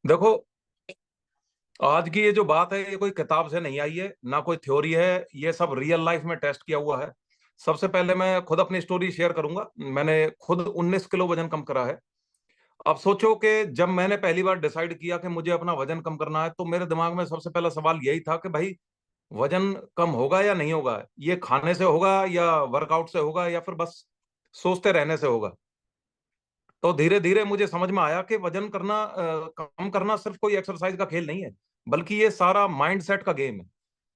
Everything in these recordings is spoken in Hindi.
देखो, आज की ये जो बात है ये कोई किताब से नहीं आई है, ना कोई थ्योरी है। ये सब रियल लाइफ में टेस्ट किया हुआ है। सबसे पहले मैं खुद अपनी स्टोरी शेयर करूंगा। मैंने खुद 19 किलो वजन कम करा है। अब सोचो कि जब मैंने पहली बार डिसाइड किया कि मुझे अपना वजन कम करना है, तो मेरे दिमाग में सबसे पहला सवाल यही था कि भाई, वजन कम होगा या नहीं होगा? ये खाने से होगा या वर्कआउट से होगा या फिर बस सोचते रहने से होगा? तो धीरे धीरे मुझे समझ में आया कि वजन करना, कम करना सिर्फ कोई एक्सरसाइज का खेल नहीं है, बल्कि ये सारा माइंड सेट का गेम है।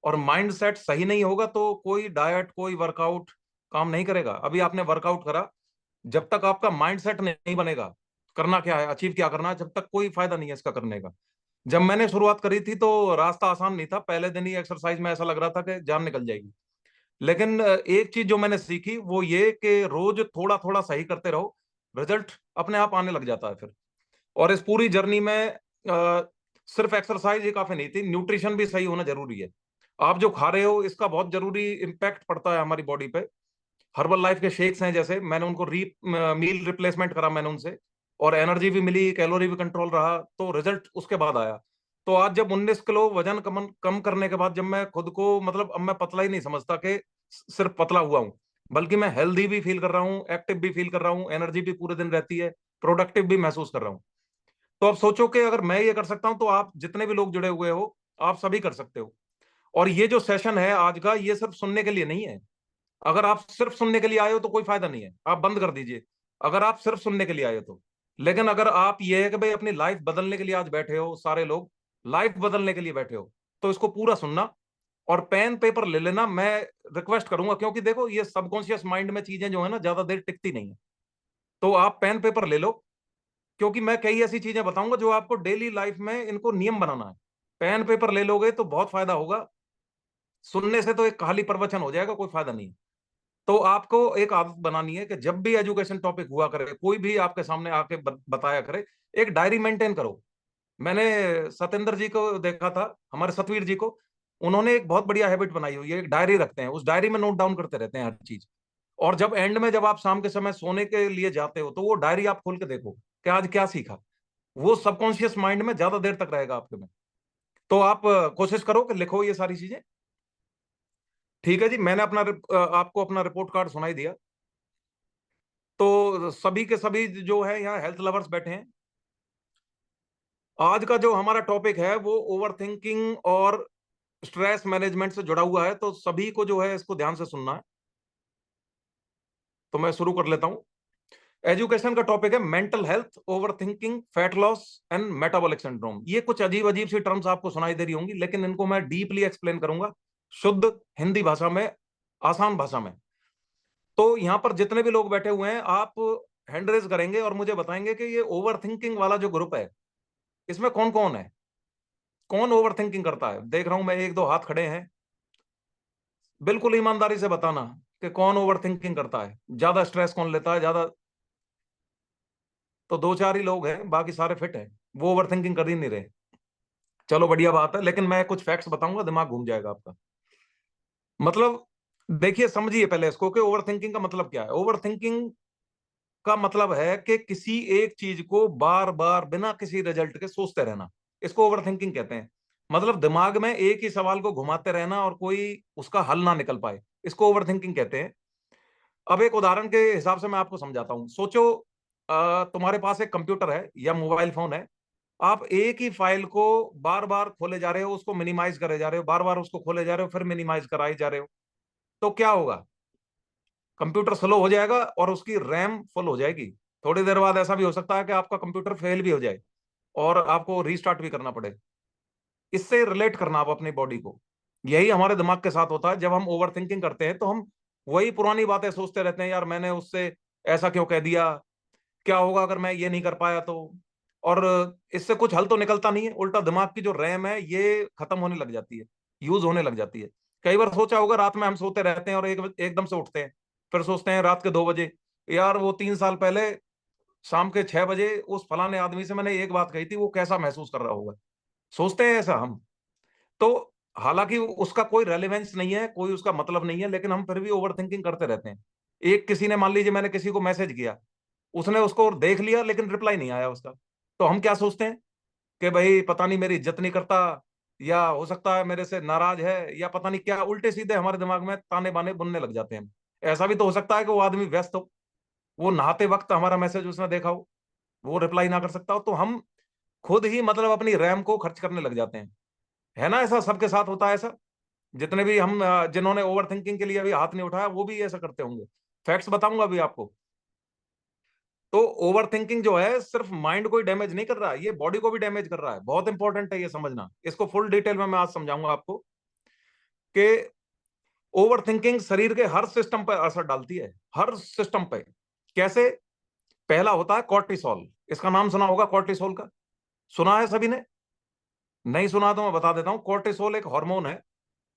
और माइंड सेट सही नहीं होगा तो कोई डाइट, कोई वर्कआउट काम नहीं करेगा। अभी आपने वर्कआउट करा, जब तक आपका माइंड सेट नहीं बनेगा करना क्या है, अचीव क्या करना है, जब तक कोई फायदा नहीं है इसका करने का। जब मैंने शुरुआत करी थी तो रास्ता आसान नहीं था। पहले दिन ही एक्सरसाइज में ऐसा लग रहा था कि जान निकल जाएगी। लेकिन एक चीज जो मैंने सीखी वो ये कि रोज थोड़ा थोड़ा सही करते रहो, रिजल्ट अपने आप आने लग जाता है फिर। और इस पूरी जर्नी में सिर्फ एक्सरसाइज ही काफी नहीं थी, न्यूट्रिशन भी सही होना जरूरी है। आप जो खा रहे हो इसका बहुत जरूरी इम्पैक्ट पड़ता है हमारी बॉडी पे। हर्बल लाइफ के शेक्स हैं जैसे, मैंने उनको मील रिप्लेसमेंट करा मैंने उनसे, और एनर्जी भी मिली, कैलोरी भी कंट्रोल रहा, तो रिजल्ट उसके बाद आया। तो आज जब 19 किलो वजन कम कम करने के बाद, जब मैं खुद को, मतलब अब मैं पतला ही नहीं समझता कि सिर्फ पतला हुआ हूं, बल्कि मैं हेल्दी भी फील कर रहा हूँ, एक्टिव भी फील कर रहा हूँ, एनर्जी भी पूरे दिन रहती है, प्रोडक्टिव भी महसूस कर रहा हूँ। तो अब सोचो कि अगर मैं ये कर सकता हूं तो आप जितने भी लोग जुड़े हुए हो, आप सभी कर सकते हो। और ये जो सेशन है आज का, ये सिर्फ सुनने के लिए नहीं है। अगर आप सिर्फ सुनने के लिए आए हो तो कोई फायदा नहीं है, आप बंद कर दीजिए। अगर आप सिर्फ सुनने के लिए आए हो तो। लेकिन अगर आप ये है कि भाई अपनी लाइफ बदलने के लिए आज बैठे हो, सारे लोग लाइफ बदलने के लिए बैठे हो, तो इसको पूरा सुनना और पेन पेपर ले लेना। मैं रिक्वेस्ट करूंगा, क्योंकि देखो ये सबकॉन्शियस माइंड में चीजें जो है ना, ज्यादा देर टिकती नहीं है। तो आप पेन पेपर ले लो, क्योंकि मैं कई ऐसी चीजें बताऊंगा जो आपको डेली लाइफ में इनको नियम बनाना है। पेन पेपर ले लोगे तो बहुत फायदा होगा। सुनने से तो एक खाली प्रवचन हो जाएगा, कोई फायदा नहीं। तो आपको एक आदत बनानी है कि जब भी एजुकेशन टॉपिक हुआ करे, कोई भी आपके सामने आके बताया करे, एक डायरी मेंटेन करो। मैंने सतेंद्र जी को देखा था, हमारे सतवीर जी को। उन्होंने एक बहुत बढ़िया हैबिट बनाई हुई है, एक डायरी रखते हैं, उस डायरी में नोट डाउन करते रहते हैं हर चीज। और जब एंड में, जब आप शाम के समय सोने के लिए जाते हो, तो वो डायरी आप खोल के देखो कि आज क्या सीखा। वो सबकॉन्शियस माइंड में ज्यादा देर तक रहेगा आपके में। तो आप कोशिश करो कि लिखो ये सारी चीजें। ठीक है जी, मैंने आपको अपना रिपोर्ट कार्ड सुनाई दिया। तो सभी के सभी जो है यहाँ हेल्थ लवर्स बैठे हैं। आज का जो हमारा टॉपिक है वो ओवर थिंकिंग और स्ट्रेस मैनेजमेंट से जुड़ा हुआ है, तो सभी को जो है इसको ध्यान से सुनना है। तो मैं शुरू कर लेता हूँ। एजुकेशन का टॉपिक है mental health, over thinking, fat loss and metabolic syndrome. ये कुछ अजीब अजीब सी टर्म्स आपको सुनाई दे रही होंगी, लेकिन इनको मैं डीपली एक्सप्लेन करूंगा, शुद्ध हिंदी भाषा में, आसान भाषा में। तो यहाँ पर जितने भी लोग बैठे हुए हैं, आप हैंड रेज करेंगे और मुझे बताएंगे कि ये ओवर थिंकिंग वाला जो ग्रुप है, इसमें कौन कौन है, कौन ओवर थिंकिंग करता है। देख रहा हूं मैं, एक दो हाथ खड़े हैं। बिल्कुल ईमानदारी से बताना कि कौन ओवर थिंकिंग करता है, ज्यादा स्ट्रेस कौन लेता है ज्यादा। तो दो चार ही लोग हैं, बाकी सारे फिट हैं, वो ओवर थिंकिंग कर ही नहीं रहे। चलो बढ़िया बात है, लेकिन मैं कुछ फैक्ट्स बताऊंगा, दिमाग घूम जाएगा आपका। मतलब देखिए, समझिए पहले इसको कि ओवर थिंकिंग का मतलब क्या है। ओवर थिंकिंग का मतलब है कि किसी एक चीज को बार बार बिना किसी रिजल्ट के सोचते रहना, इसको ओवर थिंकिंग कहते हैं। मतलब दिमाग में एक ही सवाल को घुमाते रहना और कोई उसका हल ना निकल पाए, इसको ओवर थिंकिंग कहते हैं। अब एक उदाहरण के हिसाब से मैं आपको समझाता हूं। सोचो तुम्हारे पास एक कंप्यूटर है या मोबाइल फोन है। आप एक ही फाइल को बार बार खोले जा रहे हो, उसको मिनिमाइज करे जा रहे हो, बार बार उसको खोले जा रहे हो, फिर मिनिमाइज कराए जा रहे हो। तो क्या होगा? कंप्यूटर स्लो हो जाएगा और उसकी रैम फुल हो जाएगी। थोड़ी देर बाद ऐसा भी हो सकता है कि आपका कंप्यूटर फेल भी हो जाए और आपको रीस्टार्ट भी करना पड़े। इससे रिलेट करना आप अपनी बॉडी को। यही हमारे दिमाग के साथ होता है जब हम ओवर थिंकिंग करते हैं। तो हम वही पुरानी बातें सोचते रहते हैं, यार मैंने उससे ऐसा क्यों कह दिया, क्या होगा अगर मैं ये नहीं कर पाया तो। और इससे कुछ हल तो निकलता नहीं है, उल्टा दिमाग की जो रैम है ये खत्म होने लग जाती है, यूज होने लग जाती है। कई बार सोचा होगा, रात में हम सोते रहते हैं और एकदम से उठते हैं, फिर सोचते हैं रात के 2 बजे, यार वो 3 साल पहले शाम के 6 बजे उस फलाने आदमी से मैंने एक बात कही थी, वो कैसा महसूस कर रहा होगा। सोचते हैं ऐसा हम। तो हालांकि उसका कोई रेलेवेंस नहीं है, कोई उसका मतलब नहीं है, लेकिन हम फिर भी ओवर थिंकिंग करते रहते हैं। एक किसी ने, मान लीजिए मैंने किसी को मैसेज किया, उसने उसको देख लिया लेकिन रिप्लाई नहीं आया उसका। तो हम क्या सोचते हैं कि भाई पता नहीं मेरी इज्जत नहीं करता, या हो सकता है मेरे से नाराज है, या पता नहीं क्या उल्टे सीधे हमारे दिमाग में ताने बाने बुनने लग जाते हैं। ऐसा भी तो हो सकता है कि वो आदमी व्यस्त हो, वो नहाते वक्त हमारा मैसेज उसने देखा हो, वो रिप्लाई ना कर सकता हो, तो हम खुद ही मतलब अपनी रैम को खर्च करने लग जाते हैं। है ना, ऐसा सबके साथ होता है ऐसा। जितने भी हम जिन्होंने ओवर थिंकिंग के लिए अभी हाथ नहीं उठाया वो भी ऐसा करते होंगे। फैक्ट्स बताऊंगा अभी आपको। तो ओवर थिंकिंग जो है सिर्फ माइंड को ही डैमेज नहीं कर रहा है, ये बॉडी को भी डैमेज कर रहा है। बहुत इंपॉर्टेंट है ये समझना, इसको फुल डिटेल में मैं आज समझाऊंगा आपको कि ओवर थिंकिंग शरीर के हर सिस्टम पर असर डालती है, हर सिस्टम पे। कैसे? पहला होता है कॉर्टिसोल। इसका नाम सुना होगा कॉर्टिसोल का, सुना है सभी ने? नहीं सुना तो मैं बता देता हूं। कॉर्टिसोल एक हार्मोन है,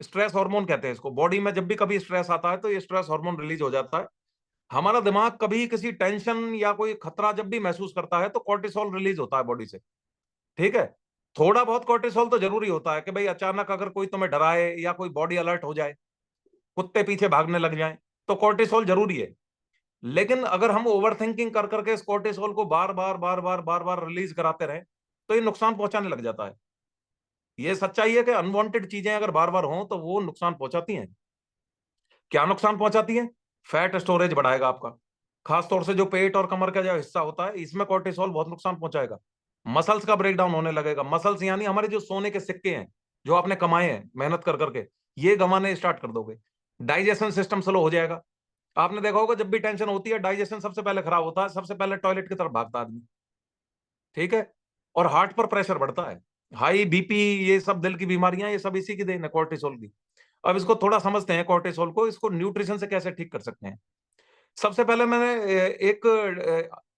स्ट्रेस हार्मोन कहते हैं इसको। बॉडी में जब भी कभी स्ट्रेस आता है तो ये स्ट्रेस हार्मोन रिलीज हो जाता है। हमारा दिमाग कभी किसी टेंशन या कोई खतरा जब भी महसूस करता है तो कॉर्टिसोल रिलीज होता है बॉडी से। ठीक है। थोड़ा बहुत कॉर्टिसोल तो जरूरी होता है कि भाई अचानक अगर कोई तुम्हें डराए या कोई बॉडी अलर्ट हो जाए, कुत्ते पीछे भागने लग जाए, तो कॉर्टिसोल जरूरी है। लेकिन अगर हम ओवर थिंकिंग कर करके इस कॉर्टिसोल को बार बार बार बार बार बार रिलीज कराते रहे तो ये नुकसान पहुंचाने लग जाता है। ये सच्चाई है कि अनवांटेड चीजें अगर बार बार हों तो वो नुकसान पहुंचाती हैं। क्या नुकसान पहुंचाती है? फैट स्टोरेज बढ़ाएगा आपका, खासतौर से जो पेट और कमर का जो हिस्सा होता है इसमें कॉर्टिसोल बहुत नुकसान पहुंचाएगा। मसल्स का ब्रेकडाउन होने लगेगा। मसल्स यानी हमारे जो सोने के सिक्के हैं, जो आपने कमाए हैं मेहनत कर करके, ये गंवाने स्टार्ट कर दोगे। डाइजेशन सिस्टम स्लो हो जाएगा। आपने देखा होगा जब भी टेंशन होती है डाइजेशन सबसे पहले खराब होता है, सबसे पहले टॉयलेट की तरफ भागता है आदमी। ठीक है। और हार्ट पर प्रेशर बढ़ता है, हाई बीपी, ये सब दिल की बीमारियां, ये सब इसी की देन है, कॉर्टिसोल की। अब इसको थोड़ा समझते हैं कॉर्टिसोल को, इसको न्यूट्रिशन से कैसे ठीक कर सकते हैं। सबसे पहले मैंने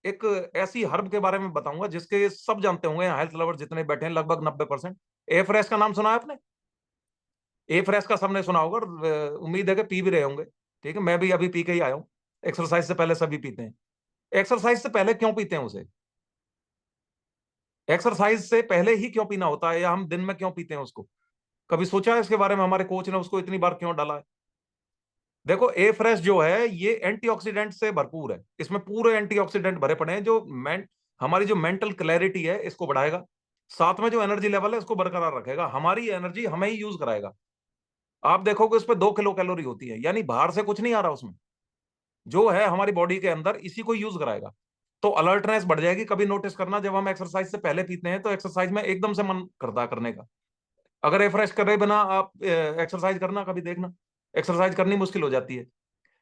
एक ऐसी हर्ब के बारे में बताऊंगा जिसके सब जानते होंगे, हेल्थ लवर जितने बैठे हैं लगभग 90%। ए फ्रेश का नाम सुना है आपने? ए फ्रेश का सबने सुना होगा, और उम्मीद है कि पी भी रहे होंगे। ठीक है, मैं भी अभी पी के ही आया हूँ। एक्सरसाइज से पहले सभी पीते हैं। एक्सरसाइज से पहले क्यों पीते हैं उसे? एक्सरसाइज से पहले ही क्यों पीना होता है, या हम दिन में क्यों पीते हैं उसको? कभी सोचा है इसके बारे में? हमारे कोच ने उसको इतनी बार क्यों डाला है? देखो, ए फ्रेश जो है ये एंटीऑक्सीडेंट से भरपूर है। इसमें पूरे एंटीऑक्सीडेंट भरे पड़े हैं जो हमारी जो मेंटल क्लैरिटी है इसको बढ़ाएगा, साथ में जो एनर्जी लेवल है इसको बरकरार रखेगा, हमारी एनर्जी हमें ही यूज कराएगा। आप देखोगे उस पर 2 किलो कैलोरी होती है, यानी बाहर से कुछ नहीं आ रहा उसमें, जो है हमारी बॉडी के अंदर इसी को यूज कराएगा। तो अलर्टनेस बढ़ जाएगी। कभी नोटिस करना, जब हम एक्सरसाइज से पहले पीते हैं तो एक्सरसाइज में एकदम से मन करता है करने का। अगर रिफ्रेश करे बिना आप एक्सरसाइज करना, कभी देखना एक्सरसाइज करनी मुश्किल हो जाती है।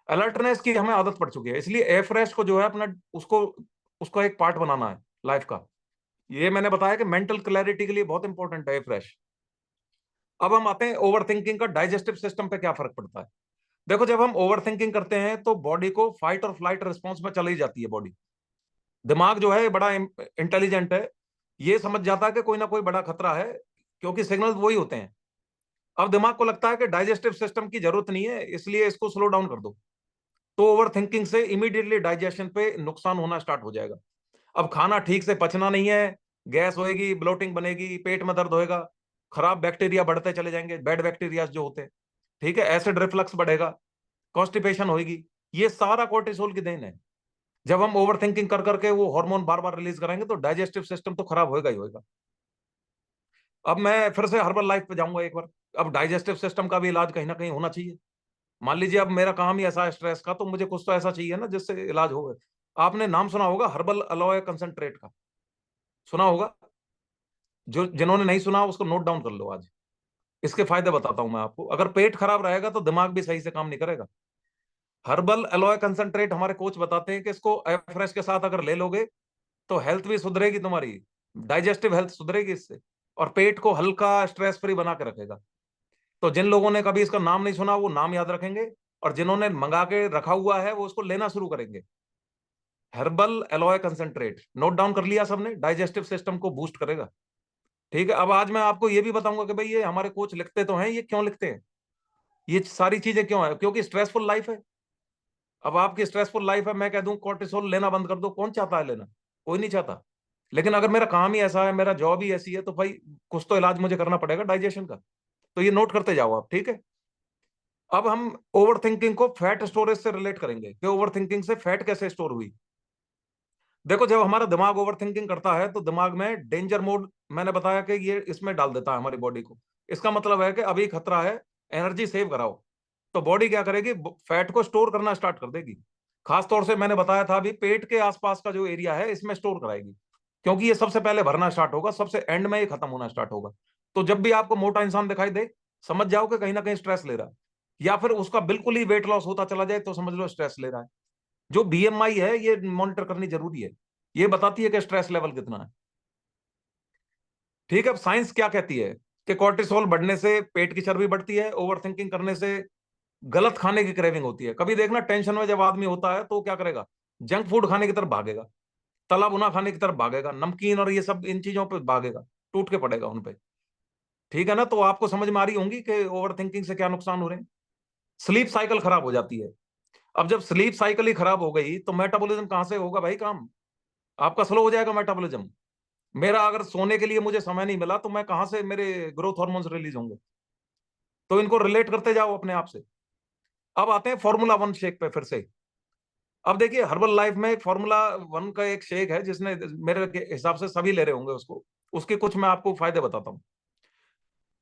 अलर्टनेस की हमें आदत पड़ चुकी है, इसलिए एयर फ्रेश को जो है अपना उसको उसका एक पार्ट बनाना है लाइफ का। ये मैंने बताया कि मेंटल क्लैरिटी के लिए बहुत इंपॉर्टेंट है एयर फ्रेश। अब हम आते हैं ओवर थिंकिंग का डाइजेस्टिव सिस्टम पे क्या फर्क पड़ता है। देखो, जब हम ओवर थिंकिंग करते हैं तो बॉडी को फाइट और फ्लाइट रिस्पॉन्स में चली जाती है बॉडी। दिमाग जो है बड़ा इंटेलिजेंट है, ये समझ जाता है कि कोई ना कोई बड़ा खतरा है, क्योंकि सिग्नल्स वही होते हैं। अब दिमाग को लगता है कि डाइजेस्टिव सिस्टम की जरूरत नहीं है, इसलिए इसको स्लो डाउन कर दो। तो ओवर थिंकिंग से इमीडिएटली डाइजेशन पे नुकसान होना स्टार्ट हो जाएगा। अब खाना ठीक से पचना नहीं है, गैस होएगी, ब्लोटिंग बनेगी, पेट में दर्द होएगा, खराब बैक्टीरिया बढ़ते चले जाएंगे, बैड बैक्टीरिया जो होते हैं। ठीक है, एसिड रिफ्लक्स बढ़ेगा, कॉन्स्टिपेशन होएगी। ये सारा कोर्टिसोल की देन है। जब हम ओवर थिंकिंग कर करके वो हार्मोन बार बार रिलीज करेंगे तो डाइजेस्टिव सिस्टम तो खराब होएगा ही होएगा। अब मैं फिर से हर्बल लाइफ पे जाऊंगा एक बार। अब डाइजेस्टिव सिस्टम का भी इलाज कहीं ना कहीं होना चाहिए। मान लीजिए अब मेरा काम ही ऐसा है स्ट्रेस का, तो मुझे कुछ तो ऐसा चाहिए ना जिससे इलाज हो। आपने नाम सुना होगा हर्बल अलोए कंसंट्रेट का, सुना होगा? जो जिन्होंने नहीं सुना उसको नोट डाउन कर लो आज। इसके फायदे बताता हूं मैं आपको। अगर पेट खराब रहेगा तो दिमाग भी सही से काम नहीं करेगा। हर्बल एलोए कंसंट्रेट हमारे कोच बताते हैं कि इसको एफ्रेश के साथ अगर ले लोगे तो हेल्थ भी सुधरेगी तुम्हारी, डाइजेस्टिव हेल्थ सुधरेगी इससे, और पेट को हल्का स्ट्रेस फ्री बना के रखेगा। तो जिन लोगों ने कभी इसका नाम नहीं सुना वो नाम याद रखेंगे, और जिन्होंने मंगा के रखा हुआ है वो उसको लेना शुरू करेंगे। Herbal alloy concentrate note down कर लिया सबने? डाइजेस्टिव सिस्टम को बूस्ट करेगा। ठीक है। अब आज मैं आपको ये भी बताऊंगा कि भाई ये हमारे कोच लिखते तो हैं, ये क्यों लिखते हैं, ये सारी चीजें क्यों है? क्योंकि स्ट्रेसफुल लाइफ है। अब आपकी स्ट्रेसफुल लाइफ है, मैं कह दूं कॉर्टिसोल लेना बंद कर दो, कौन चाहता है लेना? कोई नहीं चाहता। लेकिन अगर मेरा काम ही ऐसा है, मेरा जॉब ही ऐसी है, तो भाई कुछ तो इलाज मुझे करना पड़ेगा डाइजेशन का। तो ये नोट करते जाओ आप, ठीक है। अब हम ओवर थिंकिंग को फैट स्टोरेज से रिलेट करेंगे कि ओवर थिंकिंग से फैट कैसे स्टोर हुई। देखो, जब हमारा दिमाग ओवर थिंकिंग करता है तो दिमाग में डेंजर मोड, मैंने बताया कि ये इसमें डाल देता है हमारी बॉडी को। इसका मतलब है कि अभी खतरा है, एनर्जी सेव कराओ। तो बॉडी क्या करेगी, फैट को स्टोर करना स्टार्ट कर देगी। खास तौर से मैंने बताया था अभी, पेट के आसपास का जो एरिया है इसमें स्टोर कराएगी, क्योंकि ये सबसे पहले भरना स्टार्ट होगा, सबसे एंड में ये खत्म होना स्टार्ट होगा। तो जब भी आपको मोटा इंसान दिखाई दे, समझ जाओ कि कहीं ना कहीं स्ट्रेस ले रहा है, या फिर उसका बिल्कुल ही वेट लॉस होता चला जाए तो समझ लो स्ट्रेस ले रहा है। जो बीएमआई है ये मॉनिटर करनी जरूरी है, ये बताती है कि स्ट्रेस लेवल कितना है। ठीक है, अब साइंस क्या कहती है कि कॉर्टिसोल बढ़ने से पेट की चर्बी बढ़ती है, ओवर थिंकिंग करने से गलत खाने की क्रेविंग होती है। कभी देखना टेंशन में जब आदमी होता है तो क्या करेगा, जंक फूड खाने की तरफ भागेगा, तला भुना खाने की तरफ भागेगा, नमकीन और ये सब इन चीजों पे भागेगा, टूट के पड़ेगा उन पे। ठीक है ना, तो आपको समझ में आ रही होंगी कि ओवर थिंकिंग से क्या नुकसान हो रहे हैं। स्लीप साइकिल खराब हो जाती है। अब जब स्लीप साइकिल ही खराब हो गई तो मेटाबॉलिज्म कहां से होगा भाई काम, आपका स्लो हो जाएगा मेटाबॉलिज्म। मेरा अगर सोने के लिए मुझे समय नहीं मिला तो मैं कहां से, मेरे ग्रोथ हार्मोन्स रिलीज होंगे। तो इनको रिलेट करते जाओ अपने आप से। अब आते हैं फॉर्मूला वन शेक पे फिर से। अब देखिए, हर्बल लाइफ में फॉर्मूला वन का एक शेक है जिसने, मेरे के हिसाब से सभी ले रहे होंगे उसको, उसके कुछ मैं आपको फायदे बताता हूँ।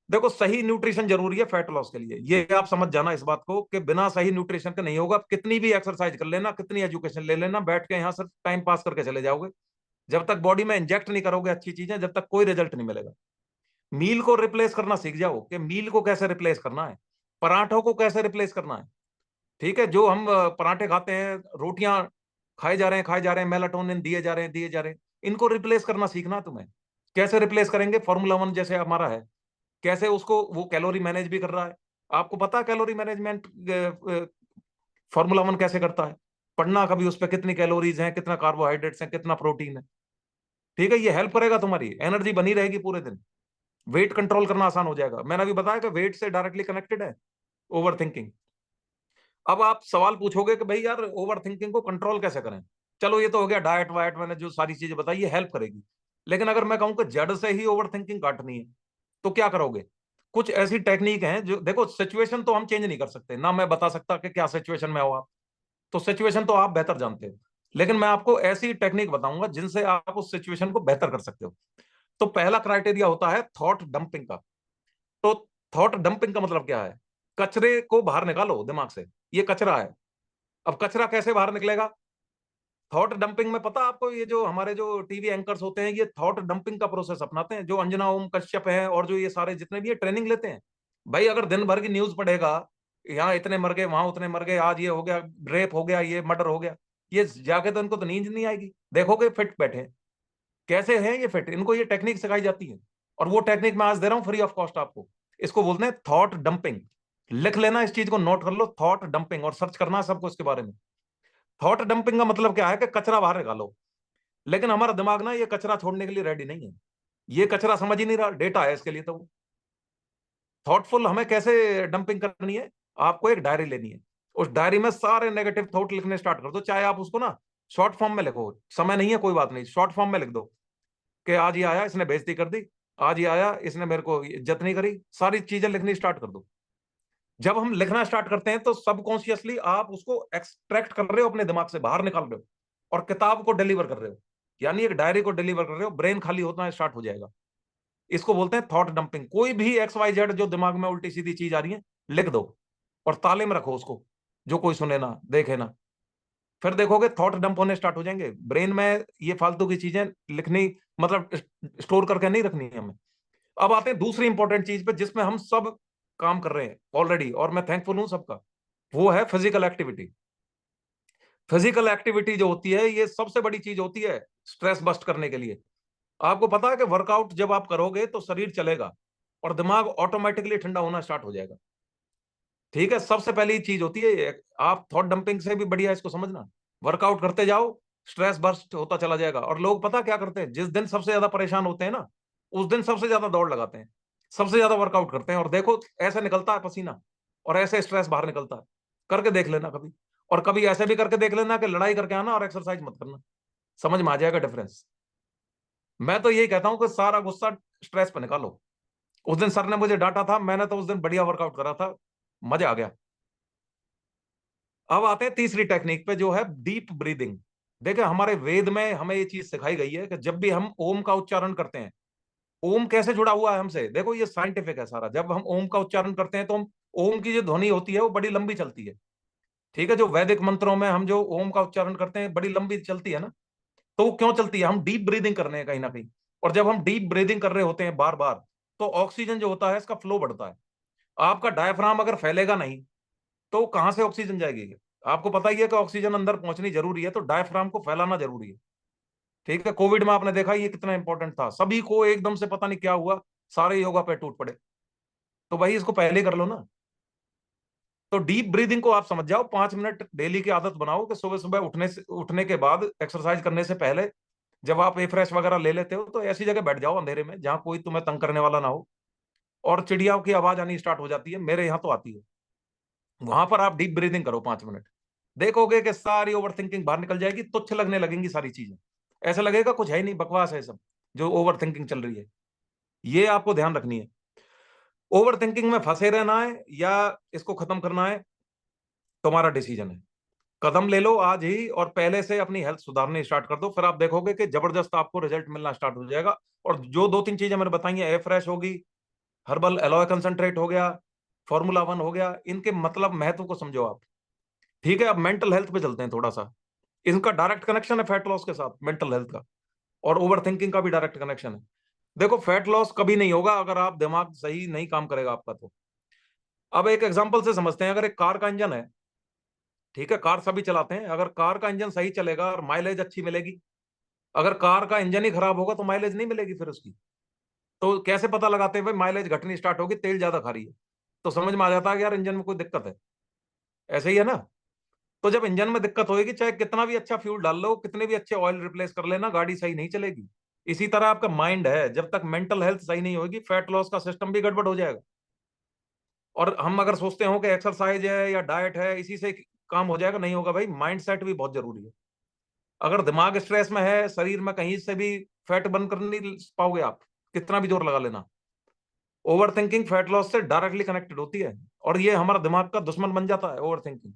देखो, सही न्यूट्रिशन जरूरी है फैट लॉस के लिए, ये आप समझ जाना इस बात को कि बिना सही न्यूट्रिशन के नहीं होगा। कितनी भी एक्सरसाइज कर लेना, कितनी एजुकेशन ले लेना, बैठ के यहाँ सिर्फ टाइम पास करके चले जाओगे, जब तक बॉडी में इंजेक्ट नहीं करोगे अच्छी चीजें, जब तक कोई रिजल्ट नहीं मिलेगा। मील को रिप्लेस करना सीख जाओ कि मील को कैसे रिप्लेस करना है, पराठों को कैसे रिप्लेस करना है। ठीक है, जो हम पराठे खाते हैं, रोटियां खाए जा रहे हैं, खाए जा रहे हैं, मेलाटोनिन दिए जा रहे हैं, दिए जा रहे हैं, इनको रिप्लेस करना सीखना है तुम्हें। कैसे रिप्लेस करेंगे, फॉर्मूला वन जैसे हमारा है, कैसे उसको वो कैलोरी मैनेज भी कर रहा है। आपको पता है कैलोरी मैनेजमेंट फॉर्मूला वन कैसे करता है, पढ़ना कभी उस पर, कितनी कैलोरीज हैं, कितना कार्बोहाइड्रेट्स हैं, कितना प्रोटीन है। ठीक है, ये हेल्प करेगा, तुम्हारी एनर्जी बनी रहेगी पूरे दिन, वेट कंट्रोल करना आसान हो जाएगा। मैंने अभी बताया कि वेट से डायरेक्टली कनेक्टेड है ओवर थिंकिंग। अब आप सवाल पूछोगे कि भाई यार ओवर थिंकिंग को कंट्रोल कैसे करें। चलो ये तो हो गया डाइट वाइट, मैंने जो सारी चीजें बताई ये हेल्प करेगी। लेकिन अगर मैं कहूं कि जड़ से ही ओवर थिंकिंग काटनी है तो क्या करोगे। कुछ ऐसी टेक्निक है जो, देखो सिचुएशन तो हम चेंज नहीं कर सकते ना, मैं बता सकता कि क्या सिचुएशन में हो आप, तो सिचुएशन तो आप बेहतर जानते हो। लेकिन मैं आपको ऐसी टेक्निक बताऊंगा जिनसे आप उस सिचुएशन को बेहतर कर सकते हो। तो पहला क्राइटेरिया होता है थॉट डंपिंग का। तो थॉट डंपिंग का मतलब क्या है, कचरे को बाहर निकालो दिमाग से, ये कचरा है। अब कचरा कैसे बाहर निकलेगा, थॉट डंपिंग में पता आपको, ये जो हमारे जो टीवी एंकर्स होते हैं ये थॉट डंपिंग का प्रोसेस अपनाते हैं, जो अंजना ओम कश्यप है और जो ये सारे जितने भी ये ट्रेनिंग लेते हैं। भाई अगर दिन भर की न्यूज पढ़ेगा, यहाँ इतने मर गए, वहां उतने मर गए, आज ये हो गया, रेप हो गया, ये मर्डर हो गया, ये जाके तो इनको तो नींद नहीं आएगी। देखोगे फिट बैठे हैं। कैसे हैं ये फिट, इनको ये टेक्निक सिखाई जाती है। और वो टेक्निक मैं आज दे रहा हूँ फ्री ऑफ कॉस्ट आपको। इसको बोलते हैं थॉट डंपिंग। लिख लेना, इस चीज को नोट कर लो, थॉट डंपिंग, और सर्च करना सबको इसके बारे में। थॉट डंपिंग का मतलब क्या है कि कचरा बाहर निकालो। लेकिन हमारा दिमाग ना ये कचरा छोड़ने के लिए रेडी नहीं है, ये कचरा समझ ही नहीं रहा, डेटा है इसके लिए। तो थॉटफुल हमें कैसे डंपिंग करनी है, आपको एक डायरी लेनी है, उस डायरी में सारे नेगेटिव थॉट लिखने स्टार्ट कर दो। चाहे आप उसको ना शॉर्ट फॉर्म में लिखो, समय नहीं है कोई बात नहीं, शॉर्ट फॉर्म में लिख दो कि आज ये आया इसने बेइज्जती कर दी, आज ये आया इसने मेरे को इज्जत नहीं करी, सारी चीजें लिखनी स्टार्ट कर दो। जब हम लिखना स्टार्ट करते हैं तो सबकॉन्शियसली आप उसको एक्सट्रैक्ट कर रहे हो, अपने दिमाग से बाहर निकाल रहे हो, और किताब को डिलीवर कर रहे हो, यानी एक डायरी को डिलीवर कर रहे हो, ब्रेन खाली होना स्टार्ट हो जाएगा। इसको बोलते हैं थॉट डंपिंग। कोई भी एक्स वाई जेड जो दिमाग में उल्टी सीधी चीज आ रही है, लिख दो और ताले में रखो उसको, जो कोई सुने ना देखे ना। फिर देखोगे थॉट डंप होने स्टार्ट हो जाएंगे ब्रेन में, ये फालतू की चीजें लिखनी, मतलब स्टोर करके नहीं रखनी है हमें। अब आते हैं दूसरी इंपॉर्टेंट चीज पे जिसमें हम सब काम कर रहे हैं ऑलरेडी, और मैं थैंकफुल हूं सबका, वो है फिजिकल एक्टिविटी। फिजिकल एक्टिविटी जो होती है ये सबसे बड़ी चीज होती है स्ट्रेस बस्ट करने के लिए। आपको पता है कि वर्कआउट जब आप करोगे तो शरीर चलेगा और दिमाग ऑटोमेटिकली ठंडा होना स्टार्ट हो जाएगा। ठीक है, सबसे पहली चीज होती है ये। आप थॉट डंपिंग से भी बढ़िया इसको समझना, वर्कआउट करते जाओ, स्ट्रेस बर्स्ट होता चला जाएगा। और लोग पता क्या करते हैं, जिस दिन सबसे ज्यादा परेशान होते हैं ना, उस दिन सबसे ज्यादा दौड़ लगाते हैं, सबसे ज्यादा वर्कआउट करते हैं, और देखो ऐसे निकलता है पसीना, और ऐसे स्ट्रेस बाहर निकलता है। करके देख लेना कभी। और कभी ऐसे भी करके देख लेना कि लड़ाई करके आना और एक्सरसाइज मत करना, समझ में आ जाएगा डिफरेंस। मैं तो यही कहता हूं कि सारा गुस्सा स्ट्रेस पे निकालो। उस दिन सर ने मुझे डांटा था, मैंने तो उस दिन बढ़िया वर्कआउट करा था, मजा आ गया। अब आते हैं तीसरी टेक्निक पे जो है डीप ब्रीदिंग। देखिए हमारे वेद में हमें ये चीज सिखाई गई है कि जब भी हम ओम का उच्चारण करते हैं, ओम कैसे जुड़ा हुआ है हमसे, देखो ये साइंटिफिक है सारा। जब हम ओम का उच्चारण करते हैं तो हम, ओम की जो ध्वनि होती है वो बड़ी लंबी चलती है। ठीक है, जो वैदिक मंत्रों में हम जो ओम का उच्चारण करते हैं बड़ी लंबी चलती है ना। तो वो क्यों चलती है? हम डीप ब्रीदिंग कर रहे हैं कहीं ना कहीं। और जब हम डीप ब्रीदिंग कर रहे होते हैं बार बार, तो ऑक्सीजन जो होता है इसका फ्लो बढ़ता है। आपका डायफ्राम अगर फैलेगा नहीं तो कहां से ऑक्सीजन जाएगी? आपको पता ही है कि ऑक्सीजन अंदर पहुंचनी जरूरी है, तो डायफ्राम को फैलाना जरूरी है। ठीक है, कोविड में आपने देखा ये कितना इंपॉर्टेंट था, सभी को एकदम से पता नहीं क्या हुआ, सारे योगा पे टूट पड़े। तो भाई इसको पहले कर लो ना। तो डीप ब्रीदिंग को आप समझ जाओ, 5 मिनट डेली की आदत बनाओ कि सुबह सुबह उठने के बाद, एक्सरसाइज करने से पहले, जब आप ए फ्रेश वगैरह ले लेते हो तो ऐसी जगह बैठ जाओ अंधेरे में जहां कोई तुम्हें तंग करने वाला ना हो, और चिड़ियाओं की आवाज आनी स्टार्ट हो जाती है, मेरे यहाँ तो आती है। वहां पर आप डीप ब्रीदिंग करो 5 मिनट, देखोगे कि सारी ओवर थिंकिंग बाहर निकल जाएगी, तुच्छ लगने लगेंगी सारी चीजें। ऐसा लगेगा कुछ है ही नहीं, बकवास है सब जो ओवर थिंकिंग चल रही है। ये आपको ध्यान रखनी है। ओवर थिंकिंग में फंसे रहना है या इसको खत्म करना है, तुम्हारा डिसीजन है। कदम ले लो आज ही और पहले से अपनी हेल्थ सुधारनी स्टार्ट कर दो, फिर आप देखोगे कि जबरदस्त आपको रिजल्ट मिलना स्टार्ट हो जाएगा। और जो 2-3 चीजें मैंने बताई हैं, एयर फ्रेश होगी, हर्बल एलोए कंसंट्रेट हो गया, फॉर्मूला 1 हो गया, इनके मतलब महत्व को समझो आप। ठीक है, अब मेंटल हेल्थ पे चलते हैं थोड़ा सा। इनका डायरेक्ट कनेक्शन है फैट लॉस के साथ, मेंटल हेल्थ का। और ओवर थिंकिंग का भी डायरेक्ट कनेक्शन है। देखो फैट लॉस कभी नहीं होगा अगर आप दिमाग सही नहीं काम करेगा आपका तो। अब एक एग्जांपल से समझते हैं, अगर एक कार का इंजन है, ठीक है, कार सभी चलाते हैं, अगर कार का इंजन सही चलेगा और माइलेज अच्छी मिलेगी। अगर कार का इंजन ही खराब होगा तो माइलेज नहीं मिलेगी फिर उसकी। तो कैसे पता लगाते हैं भाई माइलेज घटनी स्टार्ट होगी, तेल ज्यादा खा रही है, तो समझ में आ जाता है कि यार इंजन में कोई दिक्कत है। ऐसे ही है ना। तो जब इंजन में दिक्कत होगी, चाहे कितना भी अच्छा फ्यूल डाल लो, कितने भी अच्छे ऑयल रिप्लेस कर लेना, गाड़ी सही नहीं चलेगी। इसी तरह आपका माइंड है, जब तक मेंटल हेल्थ सही नहीं होगी, फैट लॉस का सिस्टम भी गड़बड़ हो जाएगा। और हम अगर सोचते हो कि एक्सरसाइज है या डाइट है इसी से काम हो जाएगा, नहीं होगा भाई, माइंड सेट भी बहुत जरूरी है। अगर दिमाग स्ट्रेस में है, शरीर में कहीं से भी फैट बर्न कर नहीं पाओगे आप, कितना भी जोर लगा लेना। ओवर थिंकिंग फैट लॉस से डायरेक्टली कनेक्टेड होती है, और ये हमारा दिमाग का दुश्मन बन जाता है ओवर थिंकिंग।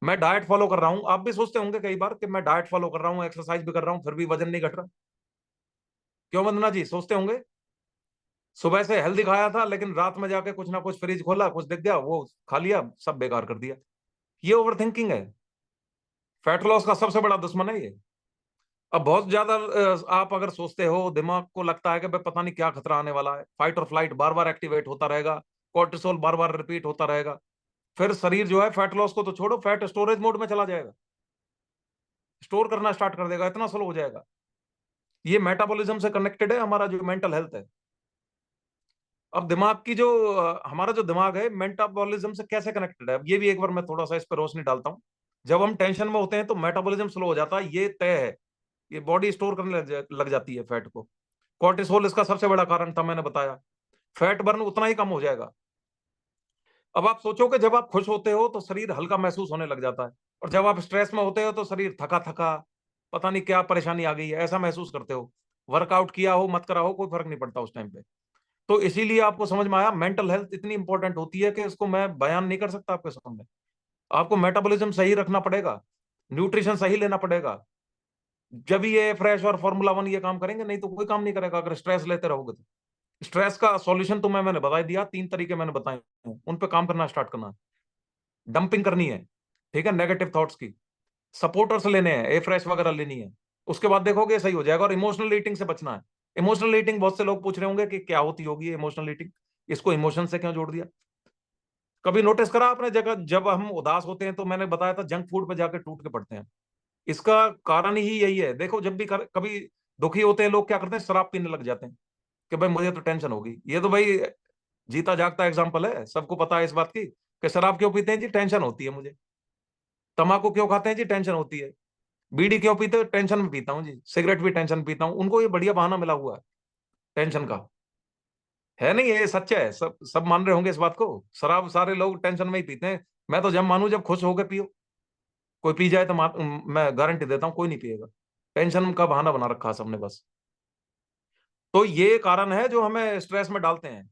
मैं डाइट फॉलो कर रहा हूं, आप भी सोचते होंगे कई बार कि मैं डाइट फॉलो कर रहा हूं, एक्सरसाइज भी कर रहा हूं, फिर भी वजन नहीं घट रहा। क्यों वंदना जी सोचते होंगे? सुबह से हेल्दी खाया था लेकिन रात में जाके कुछ ना कुछ फ्रिज खोला, कुछ दिख गया वो खा लिया, सब बेकार कर दिया। ये ओवर थिंकिंग है। फैट लॉस का सबसे बड़ा दुश्मन है ये। अब बहुत ज्यादा आप अगर सोचते हो, दिमाग को लगता है कि भाई पता नहीं क्या खतरा आने वाला है, फाइट और फ्लाइट बार बार एक्टिवेट होता रहेगा, कोर्टिसोल बार बार रिपीट होता रहेगा, फिर शरीर जो है फैट लॉस को तो छोड़ो, फैट स्टोरेज मोड में चला जाएगा, स्टोर करना स्टार्ट कर देगा, इतना स्लो हो जाएगा। ये मेटाबॉलिज्म से कनेक्टेड है हमारा जो मेंटल हेल्थ है। अब दिमाग की जो हमारा जो दिमाग है मेटाबॉलिज्म से कैसे कनेक्टेड है, अब ये भी एक बार मैं थोड़ा सा इस पर रोशनी डालता हूँ। जब हम टेंशन में होते हैं तो मेटाबॉलिज्म स्लो हो जाता है, ये तय है। ये बॉडी स्टोर करने लग जाती है फैट को। कॉर्टिसोल इसका सबसे बड़ा कारण था, मैंने बताया। फैट बर्न उतना ही कम हो जाएगा। अब आप सोचो कि जब आप खुश होते हो तो शरीर हल्का महसूस होने लग जाता है, और जब आप स्ट्रेस में होते हो तो शरीर थका थका, पता नहीं क्या परेशानी आ गई है, ऐसा महसूस करते हो। वर्कआउट किया हो मत करा हो कोई फर्क नहीं पड़ता उस टाइम पे। तो इसीलिए आपको समझ में आया मेंटल हेल्थ इतनी इंपॉर्टेंट होती है कि इसको मैं बयान नहीं कर सकता आपके सामने। आपको मेटाबॉलिज्म सही रखना पड़ेगा, न्यूट्रिशन सही लेना पड़ेगा, जब ये फ्रेश और फार्मूला 1 ये काम करेंगे, नहीं तो कोई काम नहीं करेगा अगर स्ट्रेस लेते रहोगे तो। स्ट्रेस का सॉल्यूशन तो मैंने बता ही दिया, 3 तरीके मैंने बताए हैं, उन पे काम करना स्टार्ट करना है। डंपिंग करनी है, ठीक है, नेगेटिव थॉट्स की। सपोर्टर्स लेने हैं, ए फ्रेश वगैरह लेनी है। उसके बाद देखोगे सही हो जाएगा। और इमोशनल ईटिंग से बचना है। इमोशनल ईटिंग बहुत से लोग पूछ रहे होंगे कि क्या होती होगी इमोशनल ईटिंग, इसको इमोशन से क्यों जोड़ दिया? कभी नोटिस करा आपने, जगह जब हम उदास होते हैं तो मैंने बताया था जंक फूड पे जाके टूट के पड़ते हैं। इसका कारण ही यही है। देखो जब भी कभी दुखी होते हैं लोग क्या करते हैं, शराब पीने लग जाते हैं कि भाई मुझे तो टेंशन होगी। ये तो भाई जीता जागता एग्जाम्पल है, सबको पता है इस बात की कि शराब क्यों पीते हैं जी, टेंशन होती है मुझे। तंबाकू क्यों खाते हैं जी, टेंशन होती है। बीड़ी क्यों पीते हो, टेंशन में पीता हूँ जी। सिगरेट भी टेंशन में पीता हूँ, उनको ये बढ़िया बहाना मिला हुआ है टेंशन का। है नहीं, ये सच है, सब सब मान रहे होंगे इस बात को। शराब सारे लोग टेंशन में ही पीते हैं। मैं तो जब मानू जब खुश होकर पियो। कोई पी जाए तो मैं गारंटी देता हूँ कोई नहीं पिएगा। टेंशन का बहाना बना रखा है सबने बस। तो ये कारण है जो हमें स्ट्रेस में डालते हैं।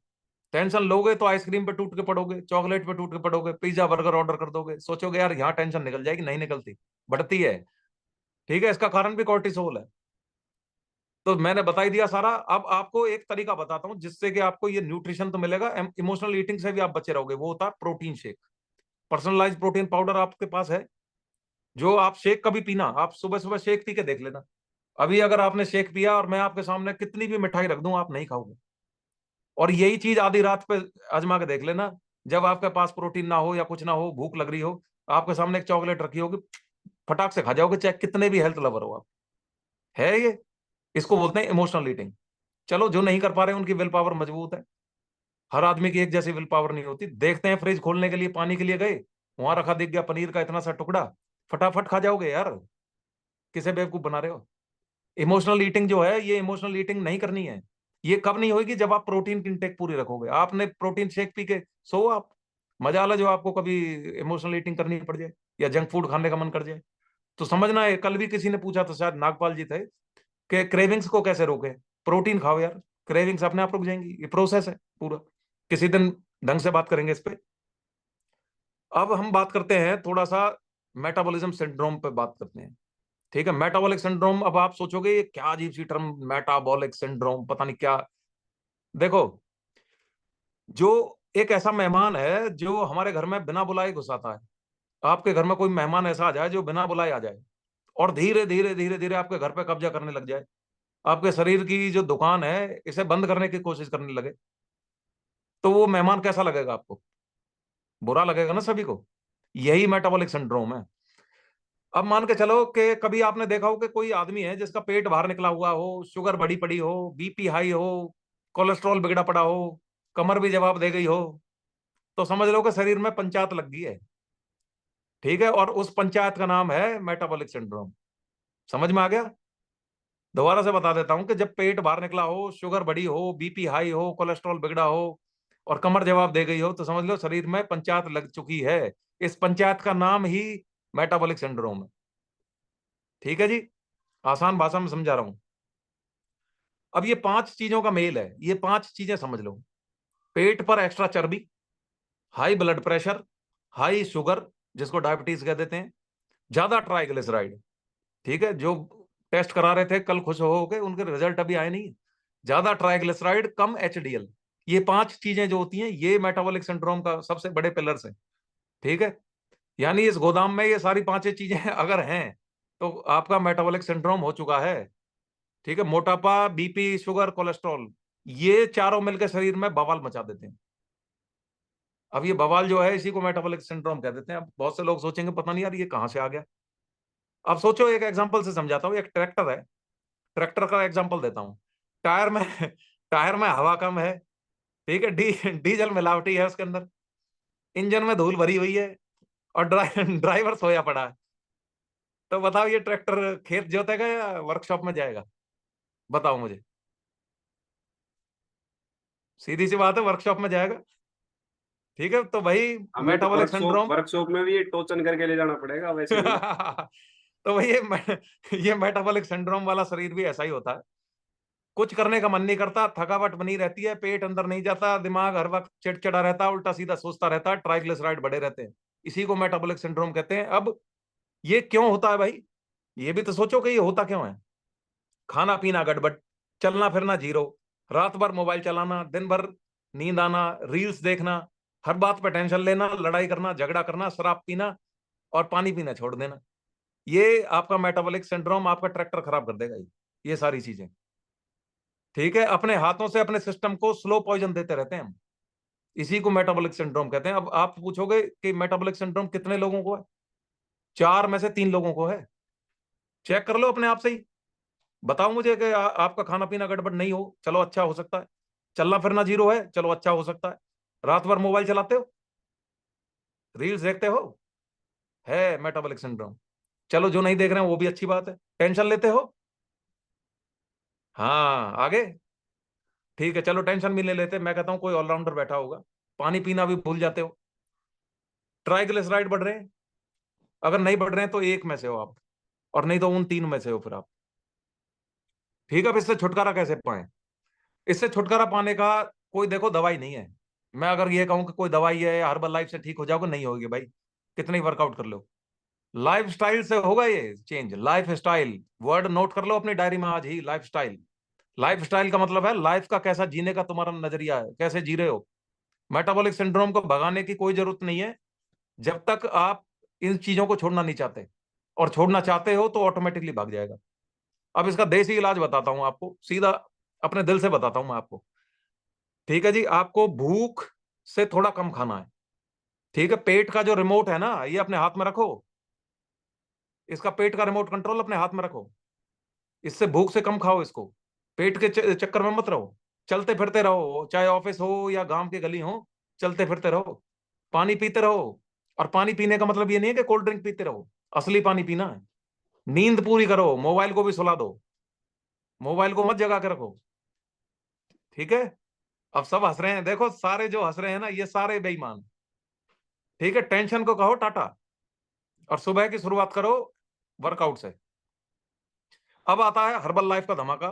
टेंशन लोगे तो आइसक्रीम पे टूट के पड़ोगे, चॉकलेट पे टूट के पड़ोगे, पिज्जा बर्गर ऑर्डर कर दोगे, सोचोगे यार यहाँ टेंशन निकल जाएगी, नहीं निकलती, बढ़ती है। ठीक है, इसका कारण भी कॉर्टिसोल है। तो मैंने बता ही दिया सारा। अब आपको एक तरीका बताता हूं जिससे कि आपको ये न्यूट्रिशन तो मिलेगा, इमोशनल ईटिंग से भी आप बचे रहोगे। वो होता है protein shake. Personalise protein powder आपके पास है, जो आप शेक कभी पीना, आप सुबह सुबह शेक पी के देख लेना। अभी अगर आपने शेक पिया और मैं आपके सामने कितनी भी मिठाई रख दूं, आप नहीं खाओगे। और यही चीज आधी रात पे आजमा के देख लेना, जब आपके पास प्रोटीन ना हो या कुछ ना हो, भूख लग रही हो, आपके सामने एक चॉकलेट रखी होगी, फटाक से खा जाओगे, चाहे कितने भी हेल्थ लवर हो आप। है ये, इसको बोलते हैं इमोशनल ईटिंग। चलो, जो नहीं कर पा रहे हैं उनकी विल पावर मजबूत है। हर आदमी की एक जैसी विल पावर नहीं होती। देखते हैं, फ्रिज खोलने के लिए पानी के लिए गए, वहां रखा दिख गया पनीर का इतना सा टुकड़ा, फटाफट खा जाओगे यार। किसे बेवकूफ बना रहे हो? इमोशनल ईटिंग जो है, ये इमोशनल ईटिंग नहीं करनी है। ये कब नहीं होगी? जब आप प्रोटीन की इंटेक पूरी रखोगे। आपने प्रोटीन शेक पी के सो आप, मजा ला जो आपको कभी इमोशनल ईटिंग करनी पड़ जाए या जंक फूड खाने का मन कर जाए। तो समझना है, कल भी किसी ने पूछा था, शायद नागपाल जी थे, कि क्रेविंग्स को कैसे रोके। प्रोटीन खाओ यार, क्रेविंग्स अपने आप रुक जाएंगी। ये प्रोसेस है पूरा। किसी दिन ढंग से बात करेंगे इस पे। अब हम बात करते हैं थोड़ा सा मेटाबॉलिज्म सिंड्रोम पे बात करते हैं। ठीक है, मेटाबॉलिक सिंड्रोम। अब आप सोचोगे ये क्या अजीब सी टर्म, मेटाबॉलिक सिंड्रोम, पता नहीं क्या। देखो, जो एक ऐसा मेहमान है जो हमारे घर में बिना बुलाए घुस आता है। आपके घर में कोई मेहमान ऐसा आ जाए जो बिना बुलाए आ जाए, और धीरे धीरे धीरे धीरे आपके घर पे कब्जा करने लग जाए, आपके शरीर की जो दुकान है इसे बंद करने की कोशिश करने लगे, तो वो मेहमान कैसा लगेगा आपको? बुरा लगेगा ना सभी को। यही मेटाबॉलिक सिंड्रोम है। अब मान के चलो कि कभी आपने देखा हो कि कोई आदमी है जिसका पेट बाहर निकला हुआ हो, शुगर बढ़ी पड़ी हो, बीपी हाई हो, कोलेस्ट्रॉल बिगड़ा पड़ा हो, कमर भी जवाब दे गई हो, तो समझ लो कि शरीर में पंचायत लग गई है। ठीक है, और उस पंचायत का नाम है मेटाबॉलिक सिंड्रोम। समझ में आ गया? दोबारा से बता देता हूं कि जब पेट बाहर निकला हो, शुगर बढ़ी हो, बीपी हाई हो, कोलेस्ट्रॉल बिगड़ा हो और कमर जवाब दे गई हो, तो समझ लो शरीर में पंचायत लग चुकी है। इस पंचायत का नाम ही मेटाबॉलिक सिंड्रोम है। ठीक है जी, आसान भाषा में समझा रहा हूं। अब ये पांच चीजों का मेल है, ये पांच चीजें समझ लो। पेट पर एक्स्ट्रा चर्बी, high blood pressure, high sugar जिसको डायबिटीज कह देते हैं, ज्यादा ट्राइग्लिसराइड। ठीक है, जो टेस्ट करा रहे थे कल खुश हो गए, उनके रिजल्ट अभी आए नहीं। ज्यादा ट्राइग्लिसराइड, कम एचडीएल, ये पांच चीजें जो होती हैं ये मेटाबॉलिक सिंड्रोम का सबसे बड़े पिलर्स हैं। ठीक है, यानी इस गोदाम में ये सारी पांचों चीजें अगर हैं तो आपका मेटाबॉलिक सिंड्रोम हो चुका है। ठीक है, मोटापा, बीपी, शुगर, कोलेस्ट्रॉल, ये चारों मिलकर शरीर में बवाल मचा देते हैं। अब ये बवाल जो है इसी को मेटाबॉलिक सिंड्रोम कह देते हैं। अब बहुत से लोग सोचेंगे पता नहीं यार ये कहां से आ गया। अब सोचो, एक एग्जांपल से समझाता हूँ। एक ट्रैक्टर है, ट्रैक्टर का एग्जांपल देता हूँ। टायर में टायर में हवा कम है। ठीक है, डीजल मिलावटी है उसके अंदर, इंजन में धूल भरी हुई है, और ड्राइवर सोया पड़ा है। तो बताओ, ये ट्रैक्टर खेत जोतेगा या वर्कशॉप में जाएगा? बताओ मुझे। सीधी सी बात है, वर्कशॉप में जाएगा। ठीक है, तो भाई हमें तो मेटाबॉलिक वर्कशॉप सिंड्रोम वर्कशॉप में भी टोचन करके ले जाना पड़ेगा वैसे भी। तो भाई ये मेटाबॉलिक सिंड्रोम वाला शरीर भी ऐसा ही होता है। कुछ करने का मन नहीं करता, थकावट बनी रहती है, पेट अंदर नहीं जाता, दिमाग हर वक्त चिड़चिड़ा रहता है, उल्टा सीधा सोचता रहता है, ट्राइग्लिसराइड बढ़े रहते हैं। इसी को मेटाबॉलिक सिंड्रोम कहते हैं। अब ये क्यों होता है भाई? ये भी तो सोचो कि ये होता क्यों है। खाना पीना गड़बड़, चलना फिरना जीरो, रात भर मोबाइल चलाना, दिन भर नींद आना, रील्स देखना, हर बात पे टेंशन लेना, लड़ाई करना, झगड़ा करना, शराब पीना और पानी पीना छोड़ देना। ये आपका मेटाबॉलिक सिंड्रोम आपका ट्रैक्टर खराब कर देगा। ये सारी चीजें। ठीक है, अपने हाथों से अपने सिस्टम को स्लो पॉइजन देते रहते हैं हम। इसी को मेटाबॉलिक सिंड्रोम कहते हैं। अब आप पूछोगे कि मेटाबॉलिक सिंड्रोम कितने लोगों को है? चार में से तीन लोगों को है। चेक कर लो अपने आप से ही। बताओ मुझे कि आपका खाना पीना गड़बड़ नहीं हो, चलो अच्छा हो सकता है। चलना फिरना जीरो है, चलो अच्छा हो सकता है। रात भर मोबाइल चलाते हो, रील्स देखते हो, है मेटाबॉलिक सिंड्रोम। चलो, जो नहीं देख रहे हैं वो भी अच्छी बात है। टेंशन लेते हो, हाँ आगे। ठीक है, चलो टेंशन भी ले लेते, मैं कहता हूं कोई ऑलराउंडर बैठा होगा। पानी पीना भी भूल जाते हो, ट्राइग्लिसराइड बढ़ रहे हैं। अगर नहीं बढ़ रहे हैं तो एक में से हो आप, और नहीं तो उन तीन में से हो फिर आप। ठीक है, अब इससे छुटकारा कैसे पाए? इससे छुटकारा पाने का कोई देखो दवाई नहीं है। मैं अगर ये कहूं कि कोई दवाई है, हर्बल लाइफ से ठीक हो जाओगे, नहीं होगी भाई, कितने ही वर्कआउट कर लो। लाइफ स्टाइल से होगा ये change. Life style word note कर लो अपनी डायरी में आज ही। लाइफ स्टाइल, लाइफ स्टाइल का मतलब है लाइफ का कैसा जीने का तुम्हारा नजरिया है, कैसे जी रहे हो। मेटाबॉलिक सिंड्रोम को भगाने की कोई जरूरत नहीं है जब तक आप इन चीजों को छोड़ना नहीं चाहते, और छोड़ना चाहते हो तो ऑटोमेटिकली भाग जाएगा। अब इसका देसी इलाज बताता हूं आपको, सीधा अपने दिल से बताता हूं मैं आपको। ठीक है जी, आपको भूख से थोड़ा कम खाना है। ठीक है, पेट का जो रिमोट है ना, ये अपने हाथ में रखो। इसका पेट का रिमोट कंट्रोल अपने हाथ में रखो। इससे भूख से कम खाओ इसको। पेट के चक्कर में मत रहो। चलते फिरते रहो, चाहे ऑफिस हो या गांव की गली हो, चलते फिरते रहो। पानी पीते रहो। और पानी पीने का मतलब ये नहीं है कि कोल्ड ड्रिंक पीते रहो, असली पानी पीना है। नींद पूरी करो, मोबाइल को भी सुला दो। मोबाइल को मत जगा के रखो। ठीक है। अब सब हंस रहे हैं, देखो सारे जो हंस रहे हैं ना, ये सारे बेईमान। ठीक है, टेंशन को कहो टाटा, और सुबह की शुरुआत करो वर्कआउट से। अब आता है हर्बल लाइफ का धमाका।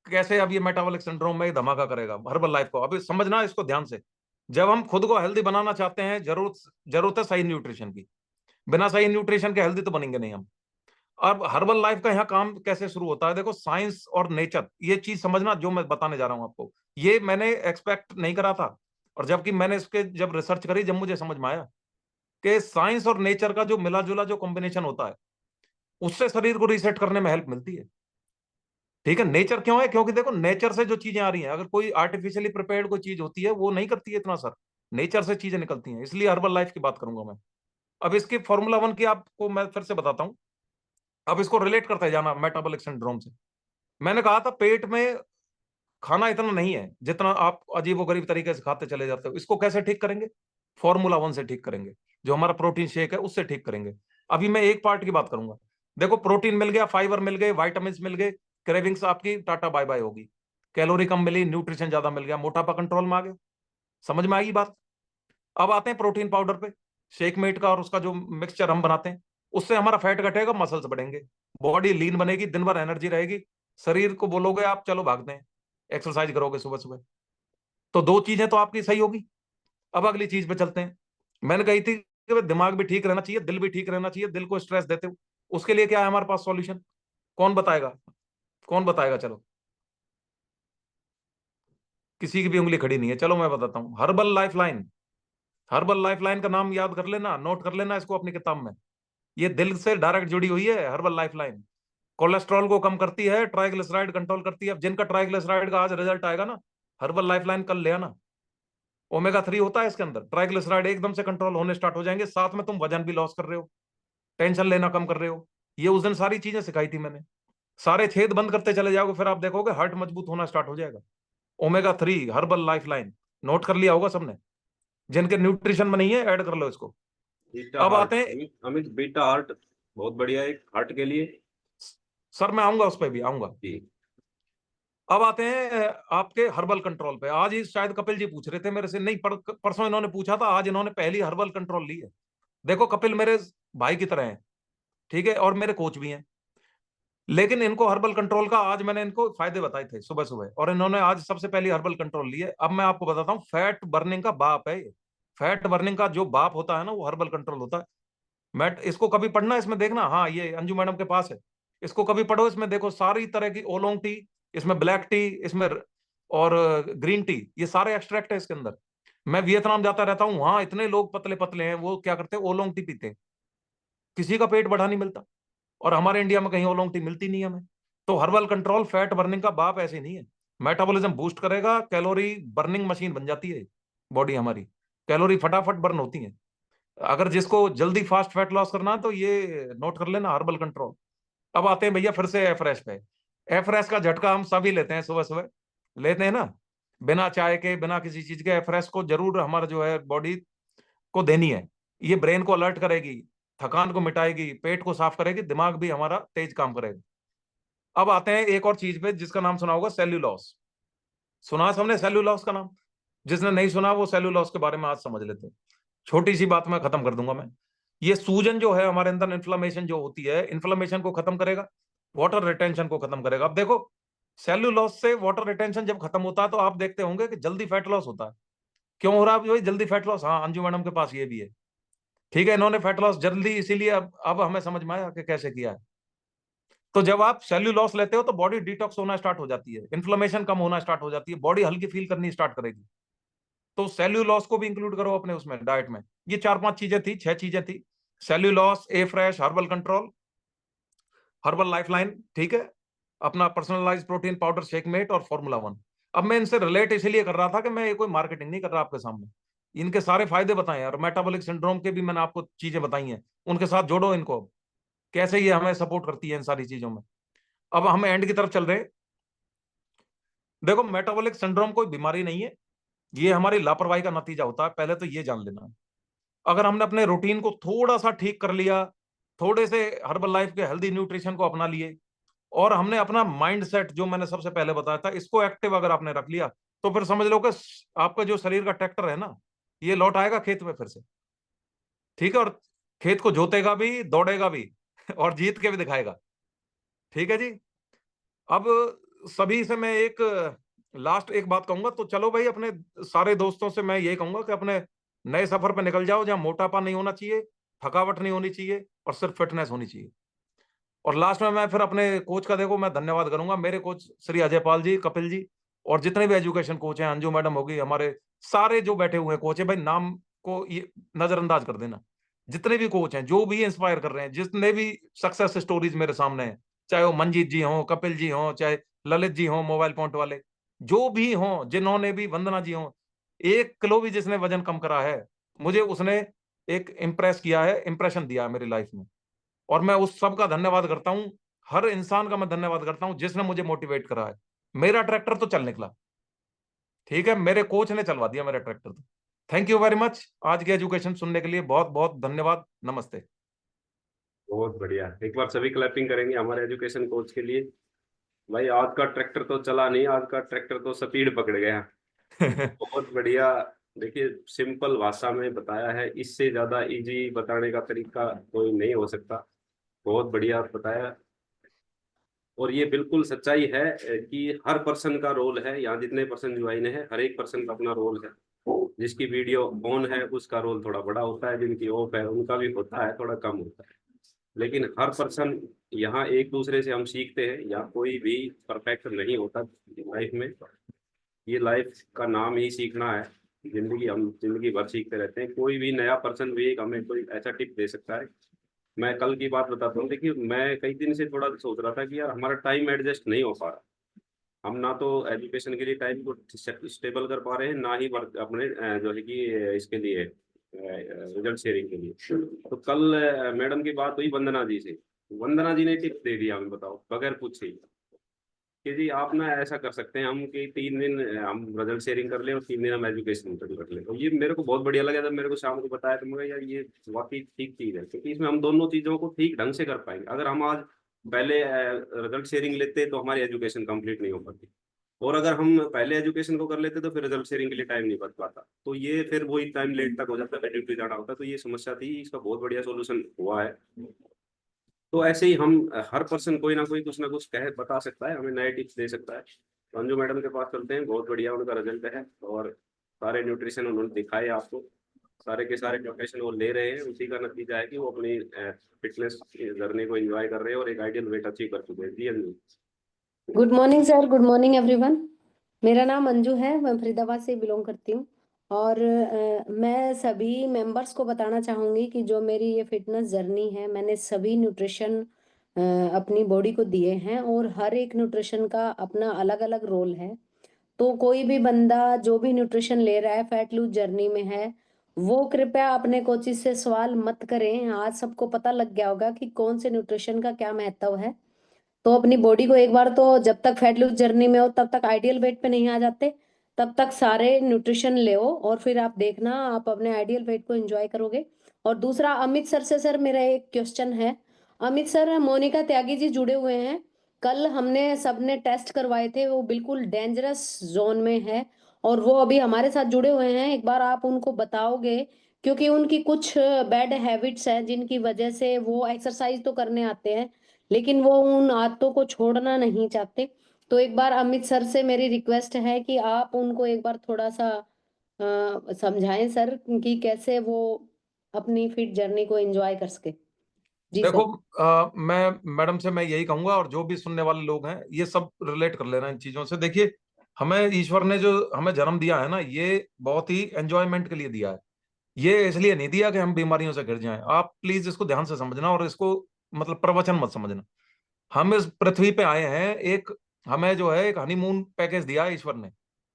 कैसे अब ये मेटाबॉलिक सिंड्रोम में धमाका करेगा हर्बल लाइफ को, अभी समझना इसको ध्यान से। जब हम खुद को हेल्दी बनाना चाहते हैं, जरूरत है सही न्यूट्रिशन की। बिना सही न्यूट्रिशन के हेल्दी तो बनेंगे नहीं हम। अब हर्बल लाइफ का यहाँ काम कैसे शुरू होता है, देखो साइंस और नेचर, ये चीज समझना जो मैं बताने जा रहा हूं आपको, ये मैंने एक्सपेक्ट नहीं करा था। और जबकि मैंने इसके जब रिसर्च करी, जब मुझे समझ में आया कि साइंस और नेचर का जो मिला जुला जो कॉम्बिनेशन होता है, उससे शरीर को रीसेट करने में हेल्प मिलती है। ठीक है, नेचर क्यों है, क्योंकि देखो नेचर से जो चीजें आ रही हैं, अगर कोई आर्टिफिशियली प्रिपेयर्ड कोई चीज होती है वो नहीं करती है इतना असर। नेचर से चीजें निकलती हैं, इसलिए हर्बल लाइफ की बात करूंगा मैं। अब इसकी फॉर्मूला वन की आपको मैं फिर से बताता हूं। अब इसको रिलेट करते जाना मेटाबॉलिक सिंड्रोम से। मैंने कहा था पेट में खाना इतना नहीं है जितना आप अजीबोगरीब तरीके से खाते चले जाते हो। इसको कैसे ठीक करेंगे, फॉर्मूला वन से ठीक करेंगे। जो हमारा प्रोटीन शेक है उससे ठीक करेंगे। अभी मैं एक पार्ट की बात करूंगा। देखो प्रोटीन मिल गया, फाइबर मिल गए, वाइटामिन मिल गए, क्रेविंग्स आपकी टाटा बाय बाय होगी। कैलोरी कम मिली, न्यूट्रिशन ज्यादा मिल गया, मोटापा कंट्रोल में आ गया। समझ में आएगी बात। अब आते हैं प्रोटीन पाउडर पे। शेक मेट का और उसका जो मिक्सचर हम बनाते हैं, उससे हमारा फैट घटेगा, मसल्स बढ़ेंगे, बॉडी लीन बनेगी, दिन भर एनर्जी रहेगी। शरीर को बोलोगे आप चलो भागते हैं, एक्सरसाइज करोगे सुबह सुबह, तो दो चीजें तो आपकी सही होगी। अब अगली चीज पे चलते हैं। मैंने कही थी कि भाई दिमाग भी ठीक रहना चाहिए, दिल भी ठीक रहना चाहिए। दिल को स्ट्रेस देते हो, उसके लिए क्या है हमारे पास सॉल्यूशन? कौन बताएगा? कौन बताएगा? चलो, किसी की भी उंगली खड़ी नहीं है। चलो मैं बताता हूँ, herbal life line. Herbal life line का नाम याद कर लेना, नोट कर लेना इसको अपनी किताब में। ये दिल से डायरेक्ट जुड़ी हुई है हर्बल लाइफ लाइन। कोलेस्ट्रॉल को कम करती है, ट्राइग्लिसराइड कंट्रोल करती है। अब जिनका ट्राइग्लिसराइड का आज रिजल्ट आएगा ना, हर्बल लाइफ लाइन कल ले आना। ओमेगा 3 होता है इसके अंदर, ट्राइग्लिसराइड एकदम से कंट्रोल होने स्टार्ट हो जाएंगे, साथ में तुम वजन भी लॉस कर रहे हो, टेंशन लेना कम कर रहे हो। ये उस दिन सारी चीजें सिखाई थी मैंने। सारे छेद बंद करते चले जाओगे, फिर आप देखोगे हार्ट मजबूत होना स्टार्ट हो जाएगा। Omega 3 herbal life line, note कर लिया होगा सबने। जिनके न्यूट्रिशन में नहीं है ऐड कर लो इसको। बीटा अब हार्ट, आते हैं, अमित अमित, बीटा हार्ट बहुत बढ़िया है हार्ट के लिए। सर मैं आऊंगा उस पर भी आऊंगा। जी। अब आते हैं आपके हर्बल कंट्रोल पे। आज ही शायद कपिल जी पूछ रहे थे मेरे से, नहीं परसों इन्होंने पूछा था, आज इन्होंने पहली हर्बल कंट्रोल ली है। देखो कपिल मेरे भाई की तरह हैं, ठीक है, और मेरे कोच भी हैं। लेकिन इनको हर्बल कंट्रोल का आज मैंने इनको फायदे बताए थे सुबह सुबह, और इन्होंने आज सबसे पहली हर्बल कंट्रोल ली है। अब मैं आपको बताता हूँ, फैट बर्निंग का बाप है ये। फैट बर्निंग का जो बाप होता है ना, वो हर्बल कंट्रोल होता है। मैं इसको कभी पढ़ना, इसमें देखना, हाँ ये अंजू मैडम के पास है। इसको कभी पढ़ो, इसमें देखो सारी तरह की ओलोंग टी, इसमें ब्लैक टी, इसमें और ग्रीन टी, ये सारे एक्सट्रैक्ट है इसके अंदर। मैं वियतनाम जाता रहता हूँ, वहां इतने लोग पतले पतले हैं, वो क्या करते हैं, ओलोंग टी पीते हैं। किसी का पेट बढ़ा नहीं मिलता। और हमारे इंडिया में कहीं ओलोंग टी मिलती नहीं है हमें। तो हर्बल कंट्रोल फैट बर्निंग का बाप ऐसे नहीं है। मेटाबॉलिज्म बूस्ट करेगा, कैलोरी बर्निंग मशीन बन जाती है बॉडी हमारी। कैलोरी फटाफट बर्न होती है। अगर जिसको जल्दी फास्ट फैट लॉस करना है तो ये नोट कर लेना, हर्बल कंट्रोल। अब आते हैं भैया फिर से एफ्रेश पे। एफ्रेश का झटका हम सभी लेते हैं सुबह सुबह, लेते हैं ना, बिना चाय के, बिना किसी चीज के। एफ्रेश को जरूर हमारा जो है बॉडी को देनी है। ये ब्रेन को अलर्ट करेगी, थकान को मिटाएगी, पेट को साफ करेगी, दिमाग भी हमारा तेज काम करेगा। अब आते हैं एक और चीज पे जिसका नाम सुना होगा, सेल्यूलोस। सुना है सबने सेल्यूलोस का नाम? जिसने नहीं सुना वो सेल्यूलोस के बारे में आज समझ लेते हैं। छोटी सी बात में खत्म कर दूंगा मैं। ये सूजन जो है हमारे अंदर, इन्फ्लेमेशन जो होती है, इन्फ्लेमेशन को खत्म करेगा, वाटर रिटेंशन को खत्म करेगा। अब देखो, सेल्यूलोस से वाटर रिटेंशन जब खत्म होता है तो आप देखते होंगे कि जल्दी फैट लॉस होता है। क्यों हो रहा है भाई जल्दी फैट लॉस? हाँ, अंजू मैडम के पास ये भी है। ठीक है, इन्होंने फैट लॉस जल्दी, इसीलिए अब हमें समझ में आया कि कैसे किया है। तो जब आप सेल्यूलॉस लेते हो तो बॉडी डिटॉक्स होना स्टार्ट हो जाती है, इन्फ्लेमेशन कम होना स्टार्ट हो जाती है, बॉडी हल्की फील करनी स्टार्ट करेगी। तो सेल्यूलॉस को भी इंक्लूड करो अपने उसमें डाइट में। ये 4-5 चीजें थी, 6 चीजें थी। Cellulose, afresh, herbal control, herbal lifeline, ठीक है, अपना पर्सनलाइज प्रोटीन पाउडर शेकमेट और फार्मूला 1। अब मैं इनसे रिलेट इसलिए कर रहा था कि मैं ये कोई मार्केटिंग नहीं कर रहा आपके सामने, इनके सारे फायदे बताए और मेटाबॉलिक सिंड्रोम के भी मैंने आपको चीजें बताई हैं, उनके साथ जोड़ो इनको, कैसे ये हमें सपोर्ट करती है इन सारी चीजों में। अब हम एंड की तरफ चल रहे हैं। देखो, मेटाबॉलिक सिंड्रोम कोई बीमारी नहीं है, ये हमारी लापरवाही का नतीजा होता है, पहले तो ये जान लेना है। अगर हमने अपने रूटीन को थोड़ा सा ठीक कर लिया, थोड़े से हर्बल लाइफ के हेल्दी न्यूट्रिशन को अपना लिए, और हमने अपना माइंड सेट जो मैंने सबसे पहले बताया था इसको एक्टिव अगर आपने रख लिया, तो फिर समझ लो कि आपका जो शरीर का ट्रैक्टर है ना, ये लौट आएगा खेत में फिर से। ठीक है, और खेत को जोतेगा भी, दौड़ेगा भी और जीत के भी दिखाएगा। ठीक है जी। अब सभी से मैं एक लास्ट एक बात कहूंगा, तो चलो भाई, अपने सारे दोस्तों से मैं यही कहूंगा कि अपने नए सफर पे निकल जाओ, जहां मोटापा नहीं होना चाहिए, थकावट नहीं होनी चाहिए, और सिर्फ फिटनेस होनी चाहिए। और लास्ट में मैं फिर अपने कोच का, देखो, मैं धन्यवाद करूंगा, मेरे कोच श्री अजय पाल जी, कपिल जी, और जितने भी एजुकेशन कोच हैं, अंजू मैडम होगी, हमारे सारे जो बैठे हुए हैं कोच है भाई, नाम को ये नजरअंदाज कर देना। जितने भी कोच हैं, जो भी इंस्पायर कर रहे हैं, जितने भी सक्सेस स्टोरीज मेरे सामने हैं, चाहे वो मंजीत जी हों, कपिल जी हों, चाहे ललित जी हों मोबाइल पॉइंट वाले, जो भी हों, जिन्होंने भी, वंदना जी हों, 1 किलो भी जिसने वजन कम करा है, मुझे उसने एक इम्प्रेस किया है, इंप्रेशन दिया है मेरी लाइफ में। और मैं उस सब का धन्यवाद करता हूं, हर इंसान का मैं धन्यवाद करता हूं जिसने मुझे मोटिवेट करा है। मेरा ट्रैक्टर तो चल निकला, ठीक है, मेरे कोच ने चलवा दिया मेरा ट्रैक्टर तो। थैंक यू वेरी मच, आज की एजुकेशन सुनने के लिए बहुत बहुत धन्यवाद। नमस्ते। बहुत बढ़िया, एक बार सभी क्लैपिंग करेंगे हमारे एजुकेशन कोच के लिए। भाई आज का ट्रैक्टर तो चला नहीं, आज का ट्रैक्टर तो स्पीड पकड़ गया। बहुत बढ़िया। देखिए, सिंपल भाषा में बताया है, इससे ज्यादा इजी बताने का तरीका कोई नहीं हो सकता। बहुत बढ़िया बताया। और ये बिल्कुल सच्चाई है कि हर पर्सन का रोल है, यहाँ जितने पर्सन ज्वाइन है हर एक पर्सन का अपना रोल है। जिसकी वीडियो ऑन है उसका रोल थोड़ा बड़ा होता है, जिनकी ऑफ है उनका भी होता है, थोड़ा कम होता है। लेकिन हर पर्सन, यहाँ एक दूसरे से हम सीखते हैं, या कोई भी परफेक्ट नहीं होता लाइफ में। ये लाइफ का नाम ही सीखना है। जिंदगी, हम जिंदगी भर सीखते रहते हैं। कोई भी नया पर्सन भी एक हमें कोई ऐसा टिप दे सकता है। मैं कल की बात बताता हूँ। देखिए, मैं कई दिन से थोड़ा सोच रहा था कि यार हमारा टाइम एडजस्ट नहीं हो पा रहा। हम ना तो एजुकेशन के लिए टाइम को स्टेबल कर पा रहे हैं, ना ही वर्क अपने जो है कि इसके लिए रिजल्ट शेयरिंग के लिए। तो कल मैडम की बात हुई वंदना जी से। वंदना जी ने टिप्स दे दिया हमें, बताओ, बगैर पूछे ही, कि जी आप ना ऐसा कर सकते हैं हम कि 3 दिन हम रिजल्ट शेयरिंग कर लें और 3 दिन हम एजुकेशन कर लें। तो ये मेरे को बहुत बढ़िया लगा। जब मेरे को शाम को बताया तो मैं यार ये वाकई ठीक चीज़ है, क्योंकि इसमें हम दोनों चीज़ों को ठीक ढंग से कर पाएंगे। अगर हम आज पहले रिजल्ट शेयरिंग लेते तो हमारी एजुकेशन कंप्लीट नहीं हो पाती, और अगर हम पहले एजुकेशन को कर लेते तो फिर रिजल्ट शेयरिंग के लिए टाइम नहीं बच पाता। तो ये फिर वही टाइम लेट तक हो जाता है, ड्यूटी जाना होता है। तो ये समस्या थी, इसका बहुत बढ़िया सोल्यूशन हुआ है। तो ऐसे ही हम हर पर्सन कोई ना कुछ कह बता सकता है, हमें नए टिप्स दे सकता है। तो अंजू मैडम के पास चलते हैं, बहुत बढ़िया उनका रिजल्ट है, और सारे न्यूट्रिशन उन्होंने दिखाए आपको। सारे के सारे न्यूट्रिशन वो ले रहे हैं, उसी का नतीजा है कि वो अपनी फिटनेस जर्नी को एंजॉय कर रहे हैं और एक आइडियल वेट अचीव कर चुके हैं। जी Anju. Good morning sir, good morning everyone. मेरा नाम अंजू है, मैं फरीदाबाद से बिलोंग करती हूँ। और मैं सभी मेंबर्स को बताना चाहूँगी कि जो मेरी ये फिटनेस जर्नी है, मैंने सभी न्यूट्रिशन अपनी बॉडी को दिए हैं, और हर एक न्यूट्रिशन का अपना अलग अलग रोल है। तो कोई भी बंदा जो भी न्यूट्रिशन ले रहा है, फैट लूज जर्नी में है, वो कृपया अपने कोचिज से सवाल मत करें। आज सबको पता लग गया होगा कि कौन से न्यूट्रिशन का क्या महत्व है। तो अपनी बॉडी को एक बार तो, जब तक फैट लूज जर्नी में हो तब तक आइडियल वेट पे नहीं आ जाते, तब तक सारे न्यूट्रिशन ले और फिर आप देखना आप अपने आइडियल वेट को एंजॉय करोगे। और दूसरा, अमित सर से सर मेरा एक क्वेश्चन है। अमित सर, मोनिका त्यागी जी जुड़े हुए हैं, कल हमने सबने टेस्ट करवाए थे, वो बिल्कुल डेंजरस जोन में है, और वो अभी हमारे साथ जुड़े हुए हैं। एक बार आप उनको बताओगे, क्योंकि उनकी कुछ बैड हैबिट्स हैं जिनकी वजह से वो एक्सरसाइज तो करने आते हैं लेकिन वो उन आदतों को छोड़ना नहीं चाहते। तो एक बार अमित सर से मेरी रिक्वेस्ट है कि आप उनको एक बार थोड़ा सा समझाएं सर, कि कैसे वो अपनी फिट जर्नी को एंजॉय कर सके। जी देखो सर। मैं मैडम से मैं यही कहूंगा, और जो भी सुनने वाले लोग हैं ये सब रिलेट कर लेना इन चीजों से। देखिए, हमें ईश्वर ने जो हमें जन्म दिया है ना, ये बहुत ही एंजॉयमेंट के लिए दिया है। ये इसलिए नहीं दिया कि हम बीमारियों से घिर जाएं। आप प्लीज इसको ध्यान से समझना, और इसको मतलब प्रवचन मत समझना। हम इस पृथ्वी पे आए हैं, एक हमें जो है एक हनीमून पैकेज दिया है ईश्वर ने,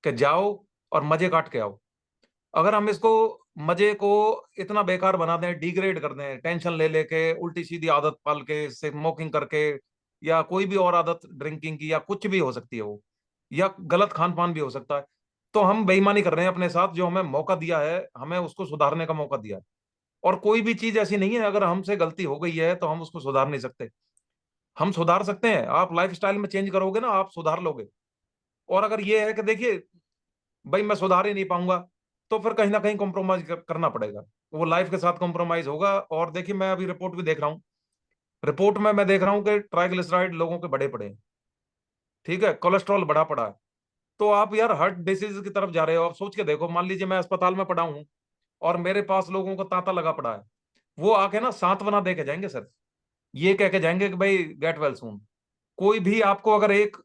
कि जाओ और मजे काट के आओ। अगर हम इसको मजे को इतना बेकार बना दें, डिग्रेड कर दें, टेंशन ले लेके, उल्टी सीधी आदत पाल के, स्मोकिंग करके, या कोई भी और आदत ड्रिंकिंग की, या कुछ भी हो सकती है वो, या गलत खान पान भी हो सकता है, तो हम बेईमानी कर रहे हैं अपने साथ। जो हमें मौका दिया है, हमें उसको सुधारने का मौका दिया है। और कोई भी चीज ऐसी नहीं है, अगर हमसे गलती हो गई है तो हम उसको सुधार नहीं सकते। हम सुधार सकते हैं, आप लाइफ स्टाइल में चेंज करोगे ना, आप सुधार लोगे। और अगर ये है कि देखिए भाई मैं सुधार ही नहीं पाऊंगा, तो फिर कहीं ना कहीं कॉम्प्रोमाइज करना पड़ेगा। वो लाइफ के साथ कॉम्प्रोमाइज होगा। और देखिए, मैं अभी रिपोर्ट भी देख रहा हूँ, रिपोर्ट में मैं देख रहा हूँ कि ट्राइग्लिसराइड लोगों के बड़े पड़े हैं, ठीक है, कोलेस्ट्रॉल बढ़ा पड़ा है। तो आप यार हार्ट डिसीज की तरफ जा रहे हो। आप सोच के देखो, मान लीजिए मैं अस्पताल में पड़ा हूँ और मेरे पास लोगों को तांता लगा पड़ा है, वो आके ना सांत्वना दे के जाएंगे सर, ये कह के जाएंगे कि भाई गेट वेल सून। कोई भी आपको अगर एक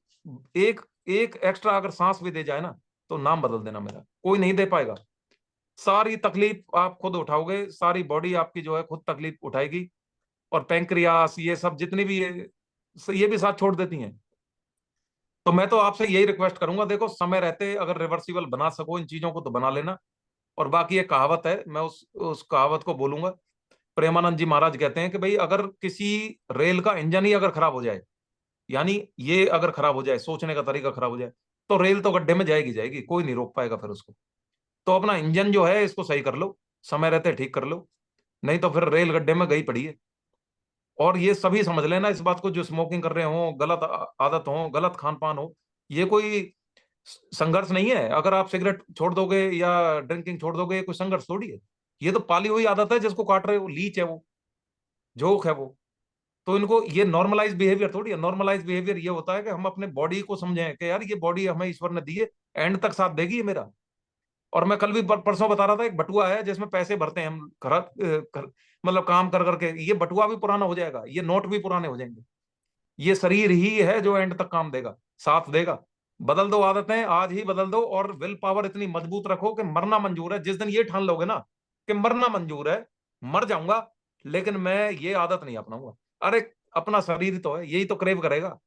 एक एक एक्स्ट्रा अगर सांस भी दे जाए ना, तो नाम बदल देना मेरा, कोई नहीं दे पाएगा। सारी तकलीफ आप खुद उठाओगे, सारी बॉडी आपकी जो है खुद तकलीफ उठाएगी। और पैंक्रियास, ये सब जितनी भी ये भी साथ छोड़ देती हैं। तो मैं तो आपसे यही रिक्वेस्ट करूंगा, देखो समय रहते अगर रिवर्सिबल बना सको इन चीजों को तो बना लेना। और बाकी एक कहावत है, मैं उस कहावत को बोलूंगा। प्रेमानंद जी महाराज कहते हैं कि भाई अगर किसी रेल का इंजन ही अगर खराब हो जाए, यानी ये अगर खराब हो जाए, सोचने का तरीका खराब हो जाए, तो रेल तो गड्ढे में जाएगी जाएगी, कोई नहीं रोक पाएगा फिर उसको। तो अपना इंजन जो है इसको सही कर लो, समय रहते ठीक कर लो, नहीं तो फिर रेल गड्ढे में गई पड़ी है। और ये सभी समझ लेना इस बात को, जो स्मोकिंग कर रहे हो, गलत आदत हो, गलत खान पान हो, ये कोई संघर्ष नहीं है। अगर आप सिगरेट छोड़ दोगे या ड्रिंकिंग छोड़ दोगे, ये कोई संघर्ष थोड़ी है। ये तो पाली हुई आदत है, जिसको काट रहे हो, लीच है वो, जोक है वो। तो इनको ये नॉर्मलाइज बिहेवियर थोड़ी है। नॉर्मलाइज बिहेवियर ये होता है कि हम अपने बॉडी को समझें कि यार ये बॉडी हमें ईश्वर ने दी है, एंड तक साथ देगी ये मेरा। और मैं कल भी परसों बता रहा था, एक बटुआ है जिसमें पैसे भरते हैं हम मतलब काम कर करके, ये बटुआ भी पुराना हो जाएगा, ये नोट भी पुराने हो जाएंगे। ये शरीर ही है जो एंड तक काम देगा, साथ देगा। बदल दो आदतें, आज ही बदल दो। और विल पावर इतनी मजबूत रखो कि मरना मंजूर है। जिस दिन ये ठान लोगे ना कि मरना मंजूर है, मर जाऊंगा लेकिन मैं ये आदत नहीं अपनाऊंगा, अरे अपना शरीर तो है, यही तो क्रेव करेगा।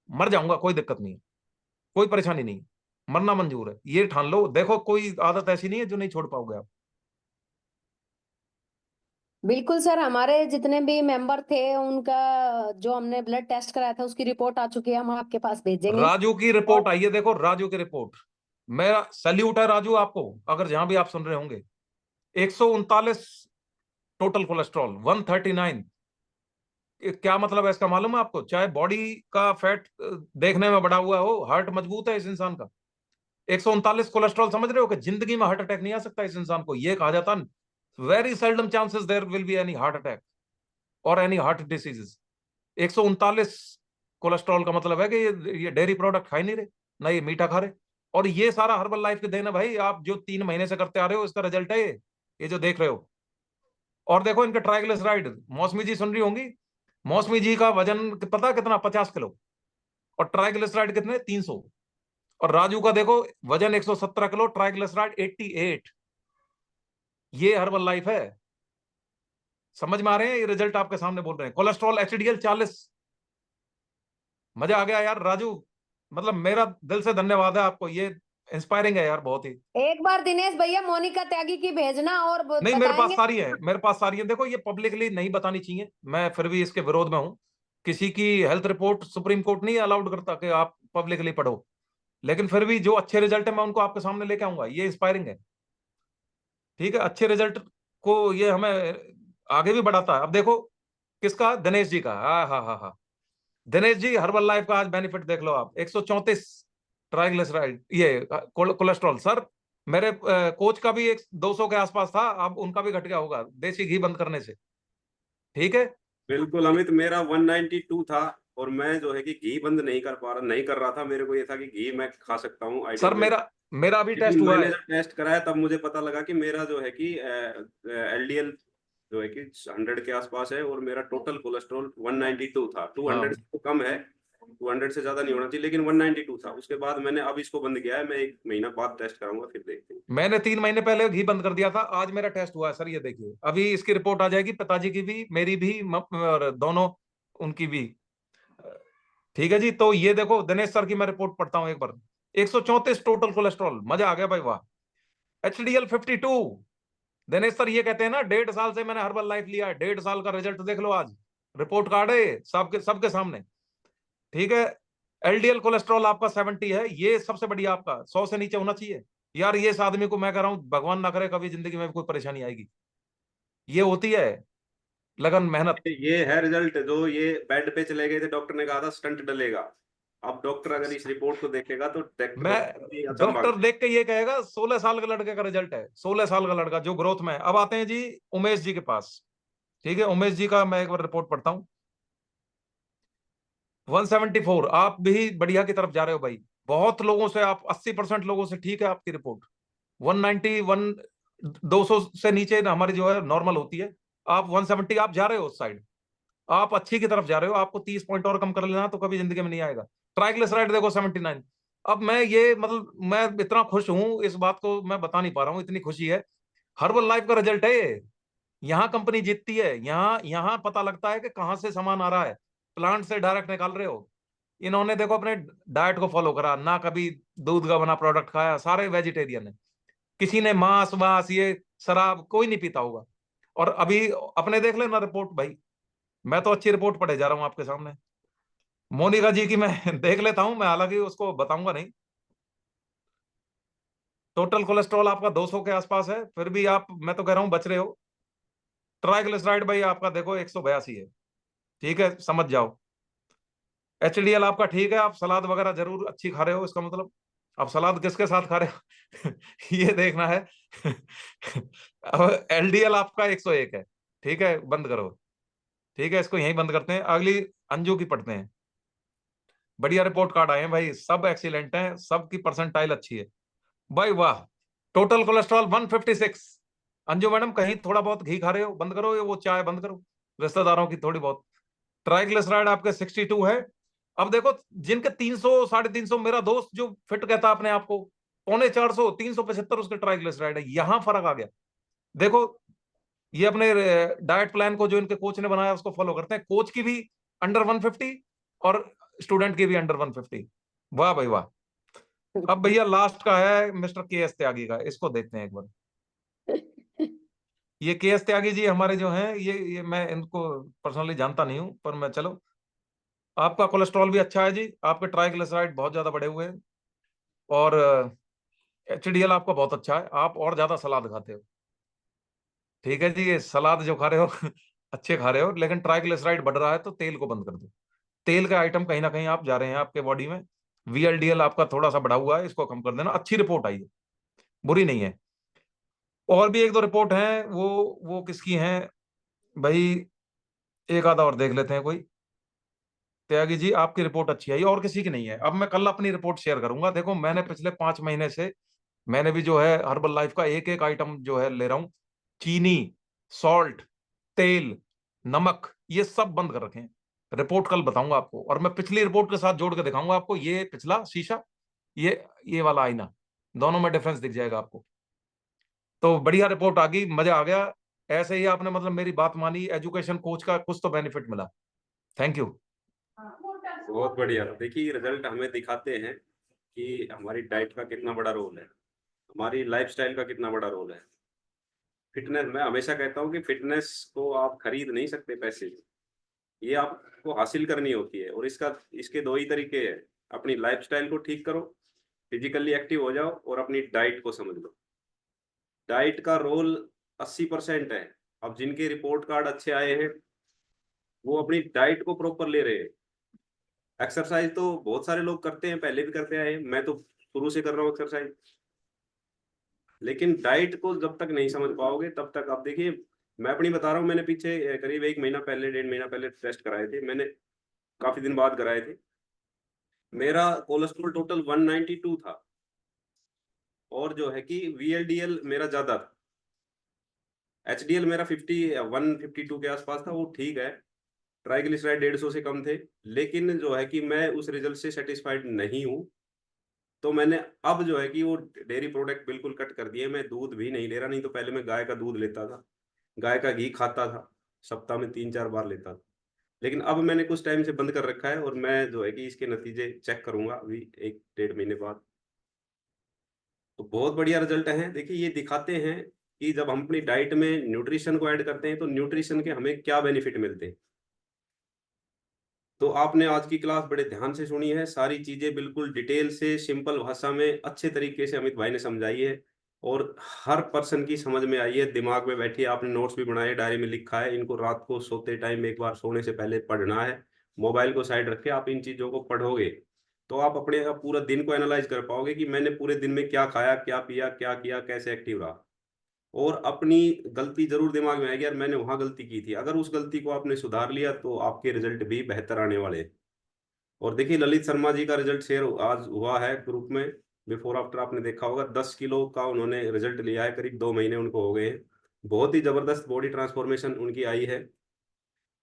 मर जाऊंगा, कोई दिक्कत नहीं है, कोई परेशानी नहीं है, मरना मंजूर है, ये ठान लो। देखो कोई आदत ऐसी नहीं है जो नहीं छोड़ पाओगे आप। बिल्कुल सर, हमारे जितने भी मेंबर थे उनका जो हमने ब्लड टेस्ट कराया था उसकी रिपोर्ट आ चुकी है, हम आपके पास भेजेंगे। राजू की और रिपोर्ट आई है, देखो राजू की रिपोर्ट। मेरा सैल्यूट है राजू आपको, अगर जहां भी आप सुन रहे होंगे। 139 टोटल कोलेस्ट्रॉल, 139। क्या मतलब है इसका मालूम है आपको? चाहे बॉडी का फैट देखने में बढ़ा हुआ हो, हार्ट मजबूत है इस इंसान का। 139 कोलेस्ट्रॉल, समझ रहे हो कि जिंदगी में हार्ट अटैक नहीं आ सकता इस इंसान को। ये कहा जाता, very seldom chances there will be any heart attack और एनी हार्ट डिसीजेस। 139 कोलेस्ट्रॉल का मतलब है कि ये डेयरी प्रोडक्ट खा ही नहीं रहे, ना ये मीठा खा रहे। और ये सारा हर्बल लाइफ के देन है भाई, आप जो 3 महीने से करते आ रहे हो, इसका रिजल्ट है ये जो देख रहे हो। और देखो इनके ट्राइग्लिसराइड, मौसमी जी सुन रही होंगी, मौसमी जी का वजन पता कितना, 50 किलो, और ट्राइग्लिसराइड कितने, 300। और राजू का देखो वजन 117 किलो, ट्राइग्लिसराइड 88। ये हर्बल लाइफ है। समझ में आ रहे हैं? ये रिजल्ट आपके सामने बोल रहे हैं। Cholesterol HDL 40। मजा आ गया यार राजू, मतलब मेरा दिल से धन्यवाद है आपको, ये इंस्पायरिंग है यार बहुत ही। एक बार दिनेश भैया मोनिका त्यागी की भेजना और नहीं, मेरे पास बताएंगे। सारी है, मेरे पास सारी है। देखो ये पब्लिकली नहीं बतानी चाहिए, मैं फिर भी इसके विरोध में हूँ। किसी की हेल्थ रिपोर्ट सुप्रीम कोर्ट नहीं अलाउड करता कि आप पब्लिकली पढ़ो, लेकिन फिर भी जो अच्छे रिजल्ट है मैं उनको आपके सामने लेके आऊंगा। ये इंस्पायरिंग है, ठीक है। अच्छे रिजल्ट को ये हमें आगे भी बढ़ाता है। अब देखो किसका, दिनेश जी का, हाँ हाँ हाँ हाँ, दिनेश जी हर्बल लाइफ का आज बेनिफिट देख लो आप। 134 ट्राइग्लिसराइड, ये कोलेस्ट्रॉल सर। मेरे कोच का भी 200 के आसपास था, अब उनका भी घट गया होगा देसी घी बंद करने से, ठीक है। बिल्कुल अमित, मेरा 192 था। और मैं जो है कि घी बंद नहीं कर रहा था। मेरे को ये था कि घी मैं खा सकता हूँ सर आइडियल में। मेरा मेरा अभी टेस्ट लेकिन हुआ मैंने है। जब टेस्ट कराया तब मुझे पता लगा कि मेरा जो है कि एलडीएल जो है कि 100 के आसपास है, और मेरा टोटल कोलेस्ट्रॉल 192 था। 200 हाँ, से तो कम है, 200 से ज्यादा नहीं होना चाहिए, लेकिन 192 था। उसके बाद मैंने अब इसको बंद किया है, मैं 1 महीना बाद टेस्ट कराऊंगा, फिर देखते हैं। मैंने 3 महीने पहले घी बंद कर दिया था, आज मेरा टेस्ट हुआ है सर, ये देखिए अभी इसकी रिपोर्ट आ जाएगी, पिताजी की भी, मेरी भी, और दोनों उनकी भी। ठीक है जी, तो ये देखो दिनेश सर की मैं रिपोर्ट पढ़ता हूँ एक बार। 134 टोटल कोलेस्ट्रॉल, मजा आ गया भाई, वाह। HDL 52। दिनेश सर ये कहते हैं ना, 1.5 साल से मैंने हर्बल लाइफ लिया है, 1.5 साल का रिजल्ट देख लो आज, रिपोर्ट कार्ड है सबके सबके सामने। ठीक है, LDL कोलेस्ट्रॉल आपका 70 है, ये सबसे बढ़िया, आपका 100 से नीचे होना चाहिए। यार ये इस आदमी को मैं कह रहा हूं, भगवान ना करे कभी जिंदगी में कोई परेशानी आएगी। ये होती है लगन, मेहनत। ये है रिजल्ट। जो ये बेड पे चले गए थे, डॉक्टर ने कहा था स्टंट डलेगा। अब डॉक्टर अगर इस रिपोर्ट को देखेगा तो मैं डॉक्टर भी अचंभा। डॉक्टर देख के ये कहेगा 16 साल के लड़के का रिजल्ट है, 16 साल का लड़का जो ग्रोथ में है। अब आते हैं जी उमेश जी के पास। ठीक है, उमेश जी का मैं एक बार रिपोर्ट पढ़ता हूँ। 174, आप भी बढ़िया की तरफ जा रहे हो भाई। बहुत लोगों से आप 80% लोगों से ठीक है आपकी रिपोर्ट। 191, 200 से नीचे हमारी जो है नॉर्मल होती है। आप 170 आप जा रहे हो उस साइड, आप अच्छी की तरफ जा रहे हो। आपको 30 पॉइंट और कम कर लेना तो कभी जिंदगी में नहीं आएगा। ट्राइग्लिसराइड देखो 79। अब मैं ये मतलब मैं इतना खुश हूं, इस बात को मैं बता नहीं पा रहा हूं, इतनी खुशी है। हर्बल लाइफ का रिजल्ट है ये। यहाँ कंपनी जीतती है, यहाँ यहाँ पता लगता है कि कहाँ से सामान आ रहा है, प्लांट से डायरेक्ट निकाल रहे हो। इन्होंने देखो अपने डाइट को फॉलो करा ना, कभी दूध का बना प्रोडक्ट खाया, सारे वेजिटेरियन है। किसी ने मांस वास ये शराब कोई नहीं पीता होगा। और अभी अपने देख लेना रिपोर्ट भाई, मैं तो अच्छी रिपोर्ट पढ़े जा रहा हूँ आपके सामने। मोनिका जी की मैं देख लेता हूं, मैं हालांकि उसको बताऊंगा नहीं। टोटल कोलेस्ट्रॉल आपका 200 के आसपास है, फिर भी आप, मैं तो कह रहा हूं बच रहे हो। ट्राइग्लिसराइड भाई आपका देखो 182 है। ठीक है, समझ जाओ। HDL आपका ठीक है, आप सलाद वगैरह जरूर अच्छी खा रहे हो, इसका मतलब आप सलाद किसके साथ खा रहे हो ये देखना है अब LDL आपका 101 है। ठीक है, बंद करो। ठीक है, इसको यहीं बंद करते हैं, अगली अंजू की पढ़ते हैं। बढ़िया रिपोर्ट कार्ड आए हैं भाई, सब एक्सीलेंट हैं, सबकी परसेंटाइल अच्छी है भाई, वाह। Total cholesterol 156। अंजू मैडम कहीं थोड़ा बहुत घी खा रहे हो, बंद करो, ये वो चाय बंद करो, रिश्तेदारों की थोड़ी बहुत। ट्राइग्लिसराइड आपके 62 है। अब देखो जिनके 300 350, मेरा दोस्त जो फिट कहता अपने आप को, 350, 375 उसके ट्राइग्लिसराइड है, यहां फर्क आ गया। देखो ये अपने डाइट प्लान को जो इनके कोच ने बनाया उसको फॉलो करते हैं, कोच की भी अंडर 150 और स्टूडेंट की भी अंडर 150। वाह भाई वाह। अब भैया लास्ट का है मिस्टर KS त्यागी का, इसको देखते हैं एक बार। ये KS त्यागी जी हमारे जो हैं, ये मैं इनको पर्सनली जानता नहीं हूं, पर मैं चलो, आपका कोलेस्ट्रॉल भी अच्छा है जी, आपके ट्राइग्लिसराइड बहुत ज्यादा बढ़े हुए हैं, और HDL आपका बहुत अच्छा है, आप और ज्यादा सलाद खाते हो। ठीक है जी, ये सलाद जो खा रहे हो अच्छे खा रहे हो, लेकिन ट्राइग्लिसराइड बढ़ रहा है तो तेल को बंद कर दो। तेल का आइटम कहीं ना कहीं आप जा रहे हैं आपके बॉडी में। VLDL आपका थोड़ा सा बढ़ा हुआ है, इसको कम कर देना। अच्छी रिपोर्ट आई है, बुरी नहीं है। और भी एक दो रिपोर्ट हैं, वो किसकी हैं भाई, एक आधा और देख लेते हैं कोई। त्यागी जी आपकी रिपोर्ट अच्छी आई, और किसी की नहीं है। अब मैं कल अपनी रिपोर्ट शेयर करूंगा। देखो मैंने पिछले 5 महीने से मैंने भी जो है हर्बल लाइफ का एक एक आइटम जो है ले रहा हूं। चीनी, सॉल्ट, तेल, नमक, ये सब बंद कर रखे हैं। रिपोर्ट कल बताऊंगा आपको, और मैं पिछली रिपोर्ट के साथ जोड़ के दिखाऊंगा आपको, ये पिछला शीशा, ये वाला आईना, दोनों में डिफरेंस दिख जाएगा आपको। तो बढ़िया रिपोर्ट आ गई, मजा आ गया। ऐसे ही आपने मतलब मेरी बात मानी, एजुकेशन कोच का कुछ तो बेनिफिट मिला। Thank you. बहुत बढ़िया। देखिए रिजल्ट हमें दिखाते हैं कि हमारी डाइट का कितना बड़ा रोल है, हमारी लाइफस्टाइल का कितना बड़ा रोल है। फिटनेस, मैं हमेशा कहता हूँ कि फिटनेस को आप खरीद नहीं सकते पैसे से, ये आपको हासिल करनी होती है। और इसके दो ही तरीके हैं, अपनी लाइफस्टाइल को ठीक करो, फिजिकली एक्टिव हो जाओ, और अपनी डाइट को समझ लो। डाइट का रोल 80% है। अब जिनके रिपोर्ट कार्ड अच्छे आए हैं वो अपनी डाइट को प्रॉपर ले रहे हैं। एक्सरसाइज तो बहुत सारे लोग करते हैं, पहले भी करते आए हैं, मैं तो शुरू से कर रहा हूँ एक्सरसाइज। लेकिन डाइट को जब तक नहीं समझ पाओगे तब तक, आप देखिए मैं अपनी बता रहा हूँ, मैंने पीछे करीब 1 महीना पहले, 1.5 महीना पहले टेस्ट कराए थे मैंने, काफी दिन बाद कराए थे। मेरा कोलेस्ट्रॉल टोटल 192 था, और जो है कि VLDL मेरा ज्यादा था। HDL मेरा 51-52 के आसपास था, वो ठीक है। ट्राइग्लिसराइड 150 से कम थे, लेकिन जो है कि मैं उस रिजल्ट से सेटिस्फाइड नहीं हूँ। तो मैंने अब जो है कि वो डेयरी प्रोडक्ट बिल्कुल कट कर दिए। मैं दूध भी नहीं ले रहा, नहीं तो पहले मैं गाय का दूध लेता था, गाय का घी खाता था, सप्ताह में 3-4 बार लेता था। लेकिन अब मैंने कुछ टाइम से बंद कर रखा है, और मैं जो है कि इसके नतीजे चेक करूंगा अभी 1-1.5 महीने बाद। तो बहुत बढ़िया रिजल्ट है। देखिए, ये दिखाते हैं कि जब हम अपनी डाइट में न्यूट्रिशन को ऐड करते हैं तो न्यूट्रिशन के हमें क्या बेनिफिट मिलते हैं। तो आपने आज की क्लास बड़े ध्यान से सुनी है, सारी चीजें बिल्कुल डिटेल से सिंपल भाषा में अच्छे तरीके से अमित भाई ने समझाई है, और हर पर्सन की समझ में आई है, दिमाग में बैठी है। आपने नोट्स भी बनाए, डायरी में लिखा है, इनको रात को सोते टाइम एक बार सोने से पहले पढ़ना है। मोबाइल को साइड रख के आप इन चीजों को पढ़ोगे तो आप अपने आप पूरा दिन को एनालाइज कर पाओगे कि मैंने पूरे दिन में क्या खाया, क्या पिया, क्या किया, कैसे एक्टिव रहा। और अपनी गलती जरूर दिमाग में आएगी, यार मैंने वहां गलती की थी। अगर उस गलती को आपने सुधार लिया तो आपके रिजल्ट भी बेहतर आने वाले हैं। और देखिए, ललित शर्मा जी का रिजल्ट शेयर आज हुआ है ग्रुप में, बिफोर आफ्टर आपने देखा होगा। 10 किलो का उन्होंने रिजल्ट लिया है, करीब 2 महीने उनको हो गए हैं। बहुत ही जबरदस्त बॉडी ट्रांसफॉर्मेशन उनकी आई है।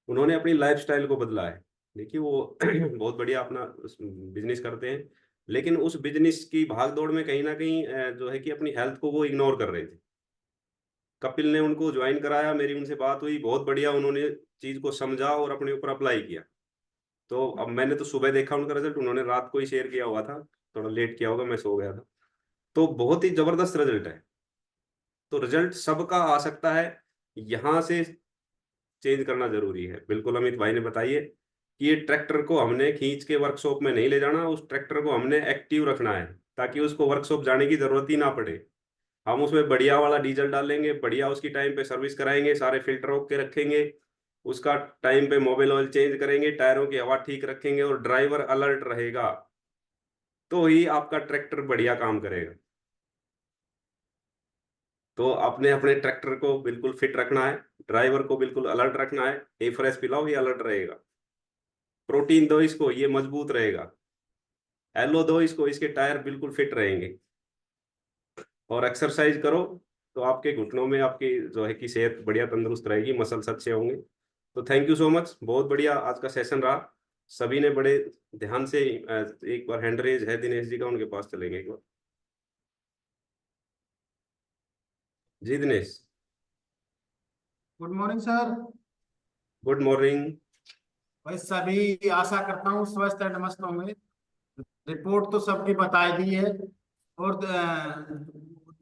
उन्होंने अपनी लाइफस्टाइल को बदला है। देखिए, वो बहुत बढ़िया अपना बिजनेस करते हैं, लेकिन उस बिजनेस की भाग दौड़ में कहीं ना कहीं जो है कि अपनी हेल्थ को वो इग्नोर कर रहे थे। कपिल ने उनको ज्वाइन कराया, मेरी उनसे बात हुई, बहुत बढ़िया उन्होंने चीज को समझा और अपने ऊपर अप्लाई किया। तो अब मैंने तो सुबह देखा उनका रिजल्ट, उन्होंने रात को ही शेयर किया हुआ था, थोड़ा लेट किया होगा, मैं सो गया था। तो बहुत ही जबरदस्त रिजल्ट है। तो रिजल्ट सबका आ सकता है, यहाँ से चेंज करना जरूरी है। बिल्कुल अमित भाई ने बताइए कि ये ट्रैक्टर को हमने खींच के वर्कशॉप में नहीं ले जाना, उस ट्रैक्टर को हमने एक्टिव रखना है, ताकि उसको वर्कशॉप जाने की जरूरत ही ना पड़े। हम उसमें बढ़िया वाला डीजल डालेंगे, बढ़िया उसकी टाइम पे सर्विस कराएंगे, सारे फिल्टर ओके रखेंगे, उसका टाइम पे मोबिल ऑयल चेंज करेंगे, टायरों की हवा ठीक रखेंगे, और ड्राइवर अलर्ट रहेगा, तो ही आपका ट्रैक्टर बढ़िया काम करेगा। तो आपने अपने ट्रैक्टर को बिल्कुल फिट रखना है, ड्राइवर को बिल्कुल अलर्ट रखना है। ए फ्रेश पिलाओ, ये अलर्ट रहेगा। प्रोटीन दो इसको, ये मजबूत रहेगा। एलो दो इसको, इसके टायर बिल्कुल फिट रहेंगे। और एक्सरसाइज करो तो आपके घुटनों में आपकी जो है कि सेहत बढ़िया तंदुरुस्त रहेगी, मसल्स अच्छे होंगे। तो थैंक यू सो मच, बहुत बढ़िया आज का सेशन रहा। सभी ने बड़े ध्यान से एक बार हैंड रेज है दिनेश जी का, उनके पास चलेंगे एक बार। जी Dinesh. Good morning sir. Good morning. भाई सभी आशा करता हूँ स्वस्थ एंड मस्त होंगे। रिपोर्ट तो सबकी बता दी है। और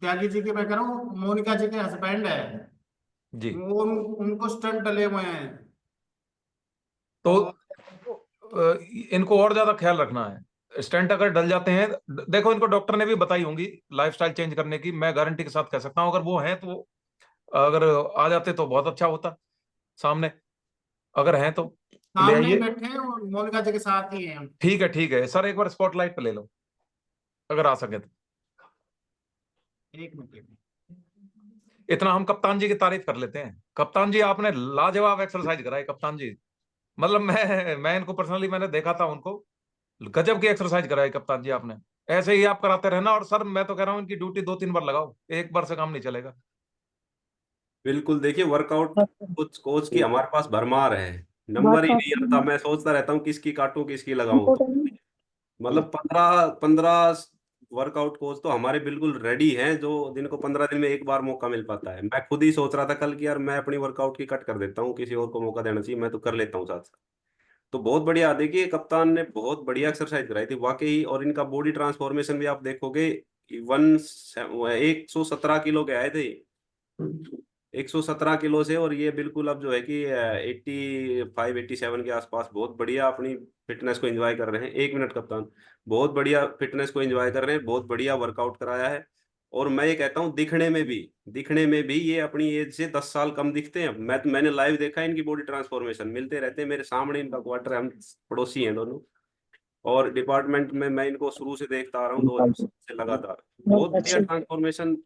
त्यागी जी की मैं कह रहा हूँ, मोनिका जी के हस्बैंड है जी। वो, उनको स्टंट डले हुए हैं। तो और इनको और ज्यादा ख्याल रखना है। स्टेंट अगर डल जाते हैं, देखो इनको डॉक्टर ने भी बताई होंगी लाइफस्टाइल चेंज करने की, मैं गारंटी के साथ कह सकता हूँ। अगर वो हैं तो अगर आ जाते तो बहुत अच्छा होता सामने, अगर हैं तो ले सामने ही आइए। बैठे हैं और मोनिका जी के साथ ही हैं। ठीक है सर, एक बार स्पॉटलाइट पे ले लो अगर आ सके तो। एक मिनट। इतना हम कप्तान जी की तारीफ कर लेते हैं। कप्तान जी आपने लाजवाब एक्सरसाइज कराई कप्तान जी। मतलब मैं इनको पर्सनली मैंने देखा था उनको, गजब की एक्सरसाइज कराई कप्तान जी आपने। ऐसे ही आप कराते रहना। और सर मैं तो कह रहा हूँ इनकी ड्यूटी 2-3 बार लगाओ, एक बार से काम नहीं चलेगा। बिल्कुल, देखिए वर्कआउट कुछ कोच की हमारे पास भरमार है, नंबर ही नहीं आता। मैं सोचता रहता हूँ किसकी काटूं किसकी लगाऊं। तो मतलब 15-15 वर्कआउट कोच तो हमारे बिल्कुल रेडी हैं, जो जिनको 15 दिन में एक बार मौका मिल पाता है। मैं खुद ही सोच रहा था कल कि यार मैं अपनी वर्कआउट की कट कर देता हूँ, किसी और को मौका देना चाहिए, मैं तो कर लेता हूँ साथ साथ। तो बहुत बढ़िया, देखिए कप्तान ने बहुत बढ़िया एक्सरसाइज कराई थी वाकई। और इनका बॉडी ट्रांसफॉर्मेशन भी आप देखोगे, 117 किलो के आए थे, 117 किलो से, और ये बिल्कुल अब जो है कि 85-87 के आसपास बहुत बढ़िया अपनी फिटनेस को एंजॉय कर रहे हैं। 1 मिनट कप्तान, बहुत बढ़िया फिटनेस को एंजॉय कर रहे हैं, बहुत बढ़िया वर्कआउट कराया है। और मैं ये कहता हूँ दिखने में भी ये अपनी एज से 10 साल कम दिखते हैं। मैंने लाइव देखा है, इनकी बॉडी ट्रांसफॉर्मेशन मिलते रहते हैं मेरे सामने। इनका क्वार्टर है, हम पड़ोसी हैं दोनों। और डिपार्टमेंट में मैं इनको शुरू से देखता आ रहा हूँ, 2007 से लगातार। बहुत बढ़िया ट्रांसफॉर्मेशन।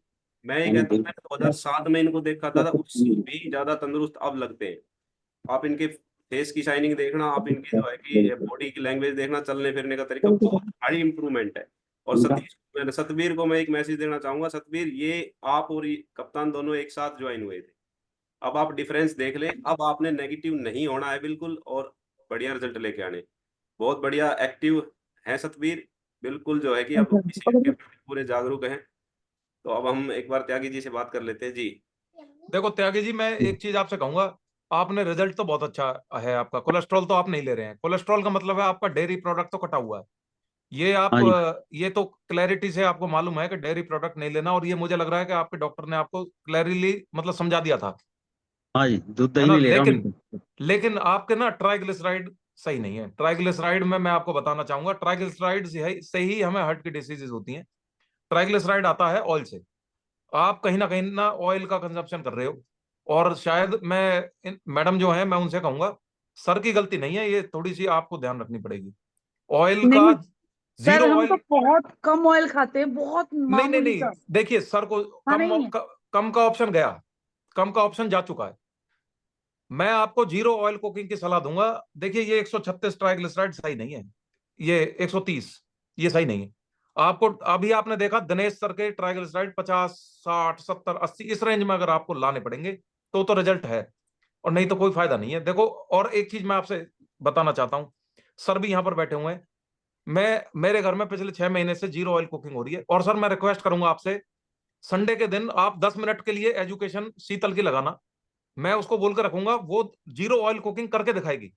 मैं ये कहता हूँ, मैंने 2007 में इनको देखा था उससे भी ज्यादा तंदुरुस्त अब लगते हैं। आप इनके फेस की शाइनिंग देखना, आप इनकी जो है कि बॉडी की लैंग्वेज देखना, चलने फिरने का तरीका, बहुत हाई इंप्रूवमेंट है। और सतवीर को मैं एक मैसेज देना चाहूंगा। सतवीर, ये आप और ये कप्तान दोनों एक साथ ज्वाइन हुए थे, अब आप डिफरेंस देख लें, अब आपने नेगेटिव नहीं होना है बिल्कुल, और बढ़िया रिजल्ट लेके आने। बहुत बढ़िया एक्टिव है सतवीर, बिल्कुल जो है कि अब इस चीज के प्रति पूरे जागरूक हैं। तो अब हम एक बार त्यागी जी से बात कर लेते हैं जी। देखो त्यागी जी, मैं एक चीज आपसे कहूंगा, आपने रिजल्ट तो बहुत अच्छा है आपका। कोलेस्ट्रॉल तो आप नहीं ले रहे हैं। कोलेस्ट्रॉल का मतलब है आपका डेयरी प्रोडक्ट तो कटा हुआ है। ये आप हाँ जी। ये तो क्लैरिटी से आपको मालूम है कि डेयरी प्रोडक्ट नहीं लेना, और ये मुझे लग रहा है कि आपके डॉक्टर ने आपको क्लैरिली मतलब समझा दिया था, हाँ जी, दूध है दही ना। नहीं ले रहा हूँ लेकिन बिल्कुल। लेकिन आपके ना ट्राइग्लिसराइड सही नहीं है। ट्राइग्लिसराइड में मैं आपको बताना चाहूंगा, ट्राइग्लिसराइड से ही हमें हार्ट की डिसीजेज होती हैं। ट्राइग्लिसराइड आता है ऑयल से। आप कहीं ना ऑयल का कंजप्शन कर रहे हो। और शायद मैं मैडम जो है मैं उनसे कहूंगा, सर की गलती नहीं है, ये थोड़ी सी आपको ध्यान रखनी पड़ेगी। ऑयल का नहीं सर, जीरो हम तो ऑयल। बहुत कम ऑयल खाते हैं, बहुत नहीं नहीं मामूली नहीं, सा। देखिए सर को हाँ नहीं। कम का ऑप्शन गया, कम का ऑप्शन जा चुका है। मैं आपको जीरो ऑयल कुकिंग की सलाह दूंगा। देखिए ये 136 ट्राइग्लिसराइड सही नहीं है, ये 130 ये सही नहीं है। आपको अभी आपने देखा दिनेश सर के ट्राइग्लिसराइड 50 60 70 80 इस रेंज में अगर आपको लाने पड़ेंगे तो रिजल्ट है, और नहीं तो कोई फायदा नहीं है। देखो और एक चीज मैं आपसे बताना चाहता हूं, सर भी यहां पर बैठे हुए हैं। मेरे घर में पिछले 6 महीने से जीरो ऑयल कुकिंग हो रही है। और सर मैं रिक्वेस्ट करूंगा आपसे, संडे के दिन आप 10 मिनट के लिए एजुकेशन शीतल की लगाना। मैं उसको बोल कर रखूंगा, वो जीरो ऑयल कुकिंग करके दिखाएगी,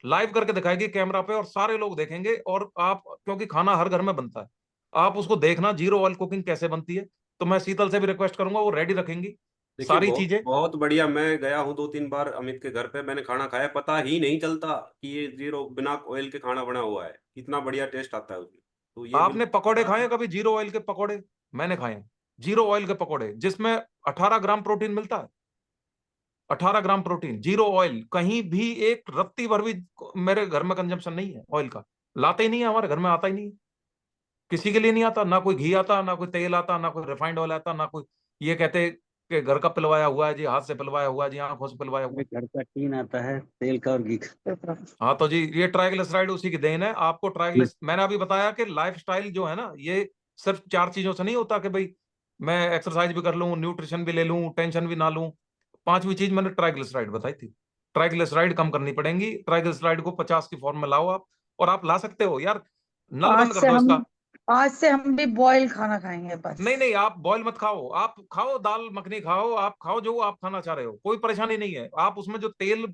लाइव करके दिखाएगी कैमरा पे, और सारे लोग देखेंगे। और आप, क्योंकि खाना हर घर में बनता है, आप उसको देखना जीरो ऑयल कुकिंग कैसे बनती है। तो मैं शीतल से भी रिक्वेस्ट करूंगा, वो रेडी रखेंगी देखिए सारी बहुत चीजें। बहुत बढ़िया, मैं गया हूँ 2-3 बार अमित के घर पे, मैंने खाना खाया, पता ही नहीं चलता कि ये जीरो बिना ऑयल के खाना बना हुआ है, कितना बढ़िया टेस्ट आता है उसमें। तो ये आपने पकोड़े खाए बिल्कुल कभी जीरो ऑयल के पकोड़े? मैंने खाए हैं जीरो ऑयल के पकोड़े, जिसमें 18 ग्राम प्रोटीन मिलता है। 18 ग्राम प्रोटीन, जीरो ऑयल। कहीं भी एक रत्ती भर भी मेरे घर में कंजम्पशन नहीं है ऑयल का, लाते ही नहीं है, हमारे घर में आता ही नहीं है, किसी के लिए नहीं आता। ना कोई घी आता, ना कोई तेल आता, ना कोई रिफाइंड ऑयल आता, ना कोई ये कहते कि घर का पिलवाया हुआ है जी, हाथ से पिलवाया हुआ है जी, आंखों से पिलवाया हुआ है। मेरे घर का टीन आता है तेल का और घी का। हाँ तो जी ये ट्राइग्लिसराइड उसी की देन है। आपको जी। मैंने अभी बताया कि लाइफस्टाइल जो है ना, ये सिर्फ 4 चीजों से नहीं होता कि भाई मैं एक्सरसाइज भी कर लूं, न्यूट्रिशन भी ले लूं, टेंशन भी ना लूं। 5वीं चीज मैंने ट्राइग्लिसराइड बताई थी। ट्राइग्लिसराइड कम करनी पड़ेंगी। ट्राइग्लिसराइड को 50 की फॉर्म में लाओ आप, और आप ला सकते हो यार। नल आज बंद कर से दो हम इसका। आज से हम भी बॉयल खाना खाएंगे बस। नहीं नहीं, आप बॉयल मत खाओ, आप खाओ दाल मखनी खाओ, आप खाओ जो आप खाना चाह रहे हो, कोई परेशानी नहीं है। आप उसमें जो तेल,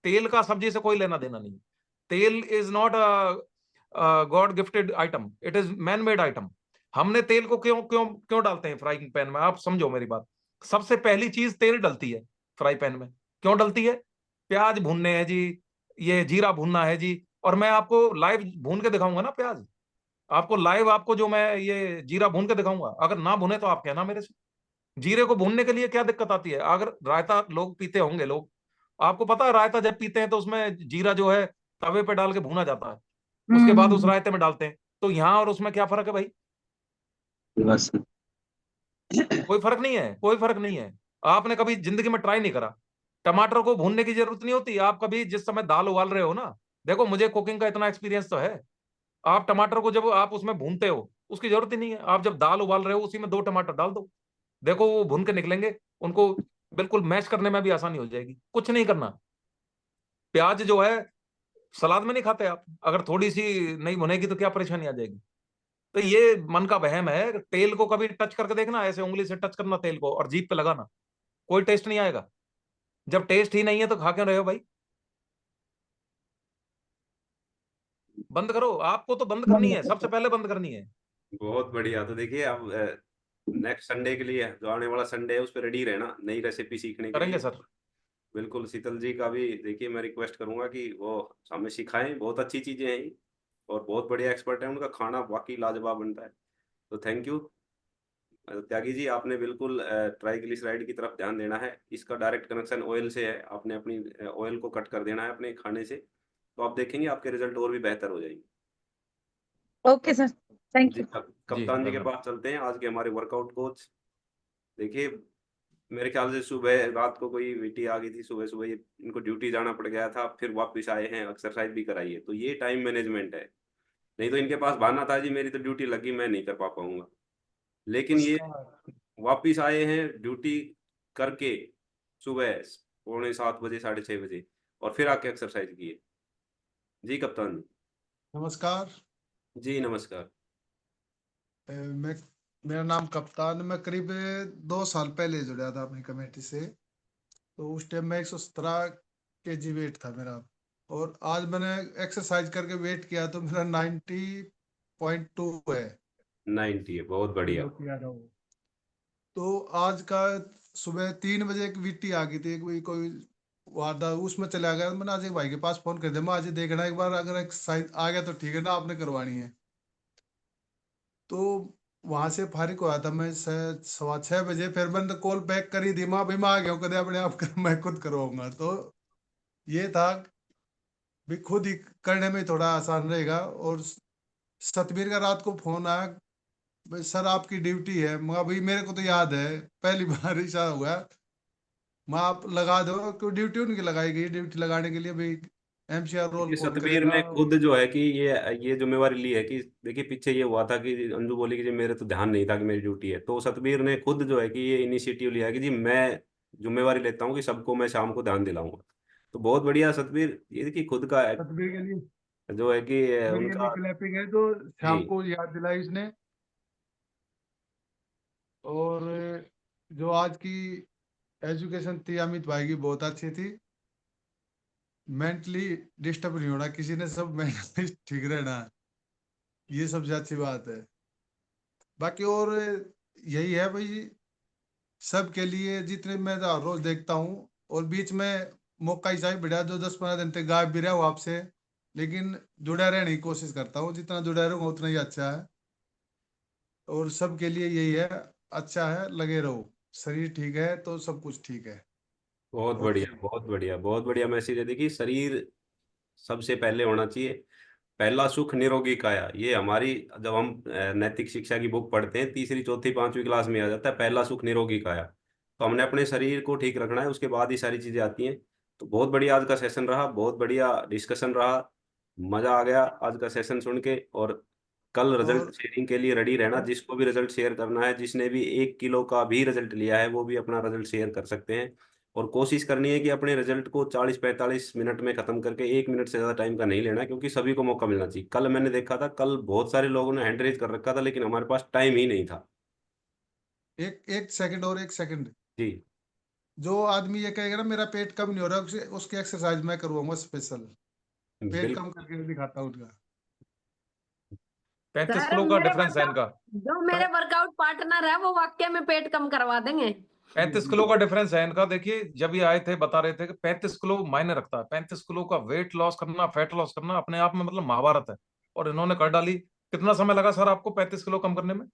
तेल का सब्जी से कोई लेना देना नहीं। तेल is not a God gifted item, it is man made item. हमने तेल को क्यों क्यों क्यों डालते हैं फ्राइंग पैन में, आप समझो मेरी बात। सबसे पहली चीज तेल डलती है फ्राई पैन में, क्यों डलती है? प्याज भूनने हैं जी, ये जीरा भूनना है जी। और मैं आपको लाइव भून के दिखाऊंगा ना प्याज, आपको लाइव, आपको जो मैं ये जीरा भून के दिखाऊंगा। अगर ना भुने तो आप कहना मेरे से। जीरे को भूनने के लिए क्या दिक्कत आती है? अगर रायता लोग पीते होंगे, लोग, आपको पता है रायता जब पीते हैं तो उसमें जीरा जो है तवे पे डाल के भूना जाता है, उसके बाद उस हम्म। रायते में डालते हैं। तो यहाँ और उसमें क्या फर्क है भाई? बस। कोई फर्क नहीं है, कोई फर्क नहीं है। आपने कभी जिंदगी में ट्राई नहीं करा? टमाटर को भूनने की जरूरत नहीं होती। आप कभी जिस समय दाल उबाल रहे हो ना, देखो मुझे कुकिंग का इतना एक्सपीरियंस तो है, आप टमाटर को जब आप उसमें भूनते हो उसकी जरूरत ही नहीं है। आप जब दाल उबाल रहे हो उसी में 2 टमाटर डाल दो, देखो वो भून के निकलेंगे, उनको बिल्कुल मैश करने में भी आसानी हो जाएगी। कुछ नहीं करना। प्याज जो है सलाद में नहीं खाते आप, अगर थोड़ी सी नहीं भुनेगी तो क्या परेशानी आ जाएगी? तो ये मन का वहम है। तेल को कभी टच करके देखना, ऐसे उंगली से टच करना तेल को और जीभ पे लगाना, कोई टेस्ट नहीं आएगा। जब टेस्ट ही नहीं है तो खा क्यों रहे हो भाई? बंद करो, आपको तो बंद करनी है, सबसे पहले बंद करनी है। बहुत बढ़िया। तो देखिए अब नेक्स्ट संडे के लिए, जो आने वाला संडे है, उस पर रेडी रहना नई रेसिपी सीखने के करेंगे लिए। सर। बिल्कुल शीतल जी का भी देखिए मैं रिक्वेस्ट करूंगा कि वो हमें सिखाएं, बहुत अच्छी चीजें हैं ये, और बहुत बढ़िया एक्सपर्ट है, उनका खाना वाकई लाजवाब बनता है। तो थैंक यू त्यागी जी, आपने बिल्कुल ट्राइग्लिसराइड की तरफ ध्यान देना है। इसका डायरेक्ट कनेक्शन ऑयल से है, आपने अपनी ऑयल को कट कर देना है अपने खाने से, तो आप देखेंगे आपके रिजल्ट और भी बेहतर हो जाएंगे। ओके सर, थैंक जी यू। जी कप्तान जी के धन्यवाद। पास चलते हैं, आज के हमारे वर्कआउट कोच। देखिए मेरे ख्याल से सुबह रात को कोई वीटी आ गई थी, सुबह सुबह इनको ड्यूटी जाना पड़ गया था, फिर वापस आए हैं, एक्सरसाइज भी कराई है। तो ये टाइम मैनेजमेंट है, नहीं तो इनके पास बहाना था जी मेरी तो ड्यूटी लगी, मैं नहीं कर पाऊंगा। लेकिन ये वापिस आए हैं ड्यूटी करके, सुबह 6:45 6:30 और फिर आके एक्सरसाइज किए। जी कप्तान जी। नमस्कार। जी नमस्कार। मैं मेरा नाम कप्तान। मैं करीब 2 साल पहले जुड़ा था अपनी कमेटी से। तो उस टाइम में 117 kg वेट था मेरा, और आज मैंने एक्सरसाइज करके वेट किया तो मेरा 90.2 है। 90 है, बहुत बढ़िया। किलो किया था वो। तो आज का सुबह 3 बजे एक वीटी आ गई थी, कोई वादा, उसमें चला गया। मैंने आज एक भाई के पास फोन कर दिया, मैं आज देखना एक बार, अगर एक्सरसाइज आ गया तो ठीक है ना, आपने करवानी है। तो वहां से फारिग हुआ था मैं 6:15 बजे। फिर मैंने कॉल बैक करी थी, माँ भाई मैं आ गया हूँ, कदे अपने आप कर, मैं खुद करवाऊंगा। तो ये था भी खुद ही करने में थोड़ा आसान रहेगा। और सतबीर का रात को फोन आया, भाई सर आपकी ड्यूटी है। मगर भाई मेरे को तो याद है, पहली बार ऐसा हुआ। मैं आप लगा दो, क्यों ड्यूटी उनकी लगाई गई, ड्यूटी लगाने के लिए भाई MCR रोल देखिए फोन सतबीर करेगा। ने खुद जो है कि ये जिम्मेवारी ली है कि देखिए पीछे ये हुआ था कि अंजू बोली कि जी मेरे तो ध्यान नहीं था कि मेरी ड्यूटी है, तो सतबीर ने खुद जो है कि ये इनिशिएटिव लिया है कि जी मैं जिम्मेवारी लेता हूँ कि सबको मैं शाम को ध्यान दिलाऊंगा। तो बहुत बढ़िया सतबीर, ये देखिए खुद का सतबीर के लिए जो है कि मेरे लिए उनका। क्लैपिंग है, तो जी शाम को याद दिलाई इसने। और जो आज की एजुकेशन थी अमित भाई की, बहुत अच्छी थी। मेंटली डिस्टर्ब नहीं होना किसी ने, सब मेंटली ठीक रहना, ये सबसे अच्छी बात है। बाकी और यही है भाई, सबके लिए जितने मैं रोज देखता हूँ, और बीच में मौका ही चाहिए बढ़िया, जो 10-15 दिन तक गायब भी रहा हूँ आपसे, लेकिन जुड़ा रहने की कोशिश करता हूँ। जितना जुड़ा रहूंगा उतना ही अच्छा है। और सबके लिए यही है, अच्छा है, लगे रहो। शरीर ठीक है तो सब कुछ ठीक है। बहुत बढ़िया, ओके। बहुत बढ़िया, बहुत बढ़िया मैसेज है। देखिए शरीर सबसे पहले होना चाहिए। पहला सुख निरोगी काया, ये हमारी जब हम नैतिक शिक्षा की बुक पढ़ते हैं तीसरी चौथी पांचवी क्लास में आ जाता है, पहला सुख निरोगी काया। तो हमने अपने शरीर को ठीक रखना है, उसके बाद ही सारी चीजें आती हैं। तो बहुत बढ़िया आज का सेशन रहा, बहुत बढ़िया डिस्कशन रहा। मजा आ गया आज का सेशन सुन के। और कल रिजल्ट और शेयरिंग के लिए रेडी रहना, जिसको भी रिजल्ट शेयर करना है, जिसने भी 1 किलो का भी रिजल्ट लिया है वो भी अपना रिजल्ट शेयर कर सकते हैं। और कोशिश करनी है कि अपने रिजल्ट को 40-45 मिनट में खत्म करके 1 मिनट से ज्यादा टाइम का नहीं लेना, क्योंकि सभी को मौका मिलना चाहिए। कल मैंने देखा था, कल बहुत सारे लोगों ने हैंड रेज कर रखा था लेकिन हमारे पास टाइम ही नहीं था। एक एक सेकंड, और एक सेकंड। जी जो आदमी ये कहेगा ना मेरा पेट कम नहीं हो रहा, उसकी एक्सरसाइज मैं करवाऊंगा स्पेशल, पेट बिल्कुल। कम करके दिखाता हूँ उसका। 35 किलो सर का मेरे डिफरेंस है वर्कआउट इनका। जो मेरे वर्कआउट पार्टनर है वो वाकई में पेट कम करवा देंगे। 35 किलो का डिफरेंस है इनका। देखिए जब ये आए थे बता रहे थे कि 35 किलो मायने रखता है। 35 किलो का वेट लॉस करना, फैट लॉस करना अपने आप में मतलब महाभारत है। और इन्होंने कर डाली। कितना समय लगा सर आपको 35 किलो कम करने में?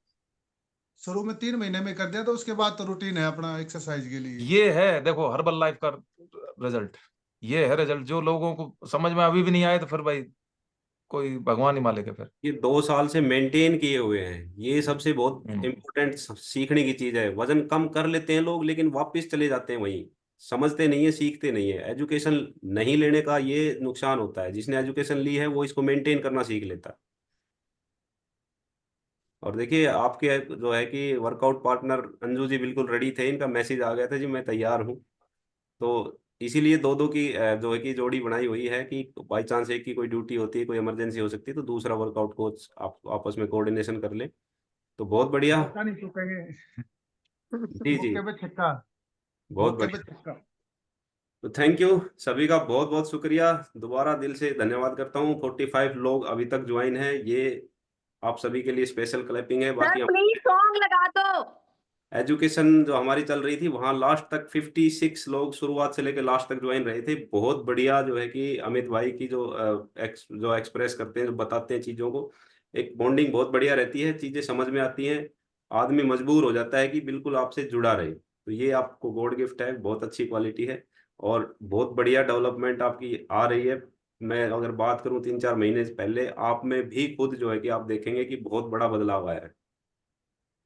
शुरू में 3 महीने में कर दिया, तो उसके बाद तो रूटीन है अपना एक्सरसाइज के लिए। ये है देखो हर्बल लाइफ का रिजल्ट। ये है रिजल्ट जो लोगों को समझ में अभी भी नहीं आए तो फिर भाई कोई भगवान ही मालिक है फिर। ये 2 साल से मेंटेन किए हुए हैं, ये सबसे बहुत हम्म। इम्पोर्टेंट सीखने की चीज है। वजन कम कर लेते हैं लोग लेकिन वापस चले जाते हैं वहीं, समझते नहीं है, सीखते नहीं है। एजुकेशन नहीं लेने का ये नुकसान होता है, जिसने एजुकेशन ली है वो इसको मेंटेन करना सीख लेता है। और देखिए आपके जो है कि वर्कआउट पार्टनर अंजू जी बिल्कुल रेडी थे, इनका मैसेज आ गया था जी मैं तैयार हूँ। तो इसीलिए दो दो की जो है कि जोड़ी बनाई हुई है कि बाई चांस एक की कोई ड्यूटी होती है, कोई इमरजेंसी हो सकती है, तो दूसरा वर्कआउट कोच आप आपस में कोऑर्डिनेशन कर ले। तो बहुत बढ़िया। मौका नहीं चुकेंगे। जी जी, मौके पे छक्का। बहुत मौके पे बढ़िया। छक्का। तो थैंक यू सभी का, बहुत बहुत शुक्रिया। दोबारा दिल से धन्यवाद करता हूँ। 45 लोग अभी तक ज्वाइन है, ये आप सभी के लिए स्पेशल क्लैपिंग है। सर बाकी प्लीज सॉन्ग लगा दो। एजुकेशन जो हमारी चल रही थी वहाँ लास्ट तक 56 लोग शुरुआत से लेकर लास्ट तक ज्वाइन रहे थे। बहुत बढ़िया जो है कि अमित भाई की जो एक्सप्रेस करते हैं, जो बताते हैं चीज़ों को, एक बॉन्डिंग बहुत बढ़िया रहती है, चीज़ें समझ में आती हैं। आदमी मजबूर हो जाता है कि बिल्कुल आपसे जुड़ा रहे। तो ये आपको गॉड गिफ्ट है, बहुत अच्छी क्वालिटी है। और बहुत बढ़िया डेवलपमेंट आपकी आ रही है। मैं अगर बात करूं 3-4 महीने से पहले, आप में भी खुद जो है कि आप देखेंगे कि बहुत बड़ा बदलाव आया है।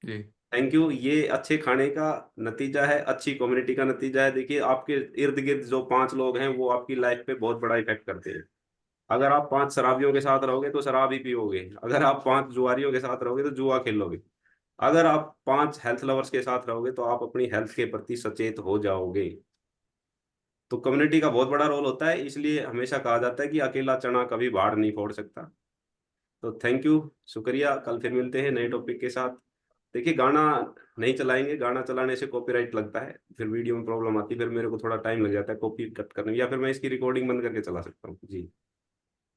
जी। Thank you. ये अच्छे खाने का नतीजा है, अच्छी कम्युनिटी का नतीजा है। देखिए आपके इर्द गिर्द जो 5 लोग हैं वो आपकी लाइफ पे बहुत बड़ा इफेक्ट करते हैं। अगर आप 5 शराबियों के साथ रहोगे तो शराब ही पियोगे, अगर आप 5 जुआरियों के साथ रहोगे तो जुआ खेलोगे, अगर आप 5 हेल्थ लवर्स के साथ रहोगे तो आप अपनी हेल्थ के प्रति सचेत हो जाओगे। तो कम्युनिटी का बहुत बड़ा रोल होता है, इसलिए हमेशा कहा जाता है कि अकेला चना कभी बाढ़ नहीं फोड़ सकता। तो थैंक यू, शुक्रिया। कल फिर मिलते हैं नए टॉपिक के साथ। देखिए गाना नहीं चलाएंगे, गाना चलाने से कॉपीराइट लगता है, फिर वीडियो में प्रॉब्लम आती है, फिर मेरे को थोड़ा टाइम लग जाता है कॉपी कट करने में, या फिर मैं इसकी रिकॉर्डिंग बंद करके चला सकता हूँ जी।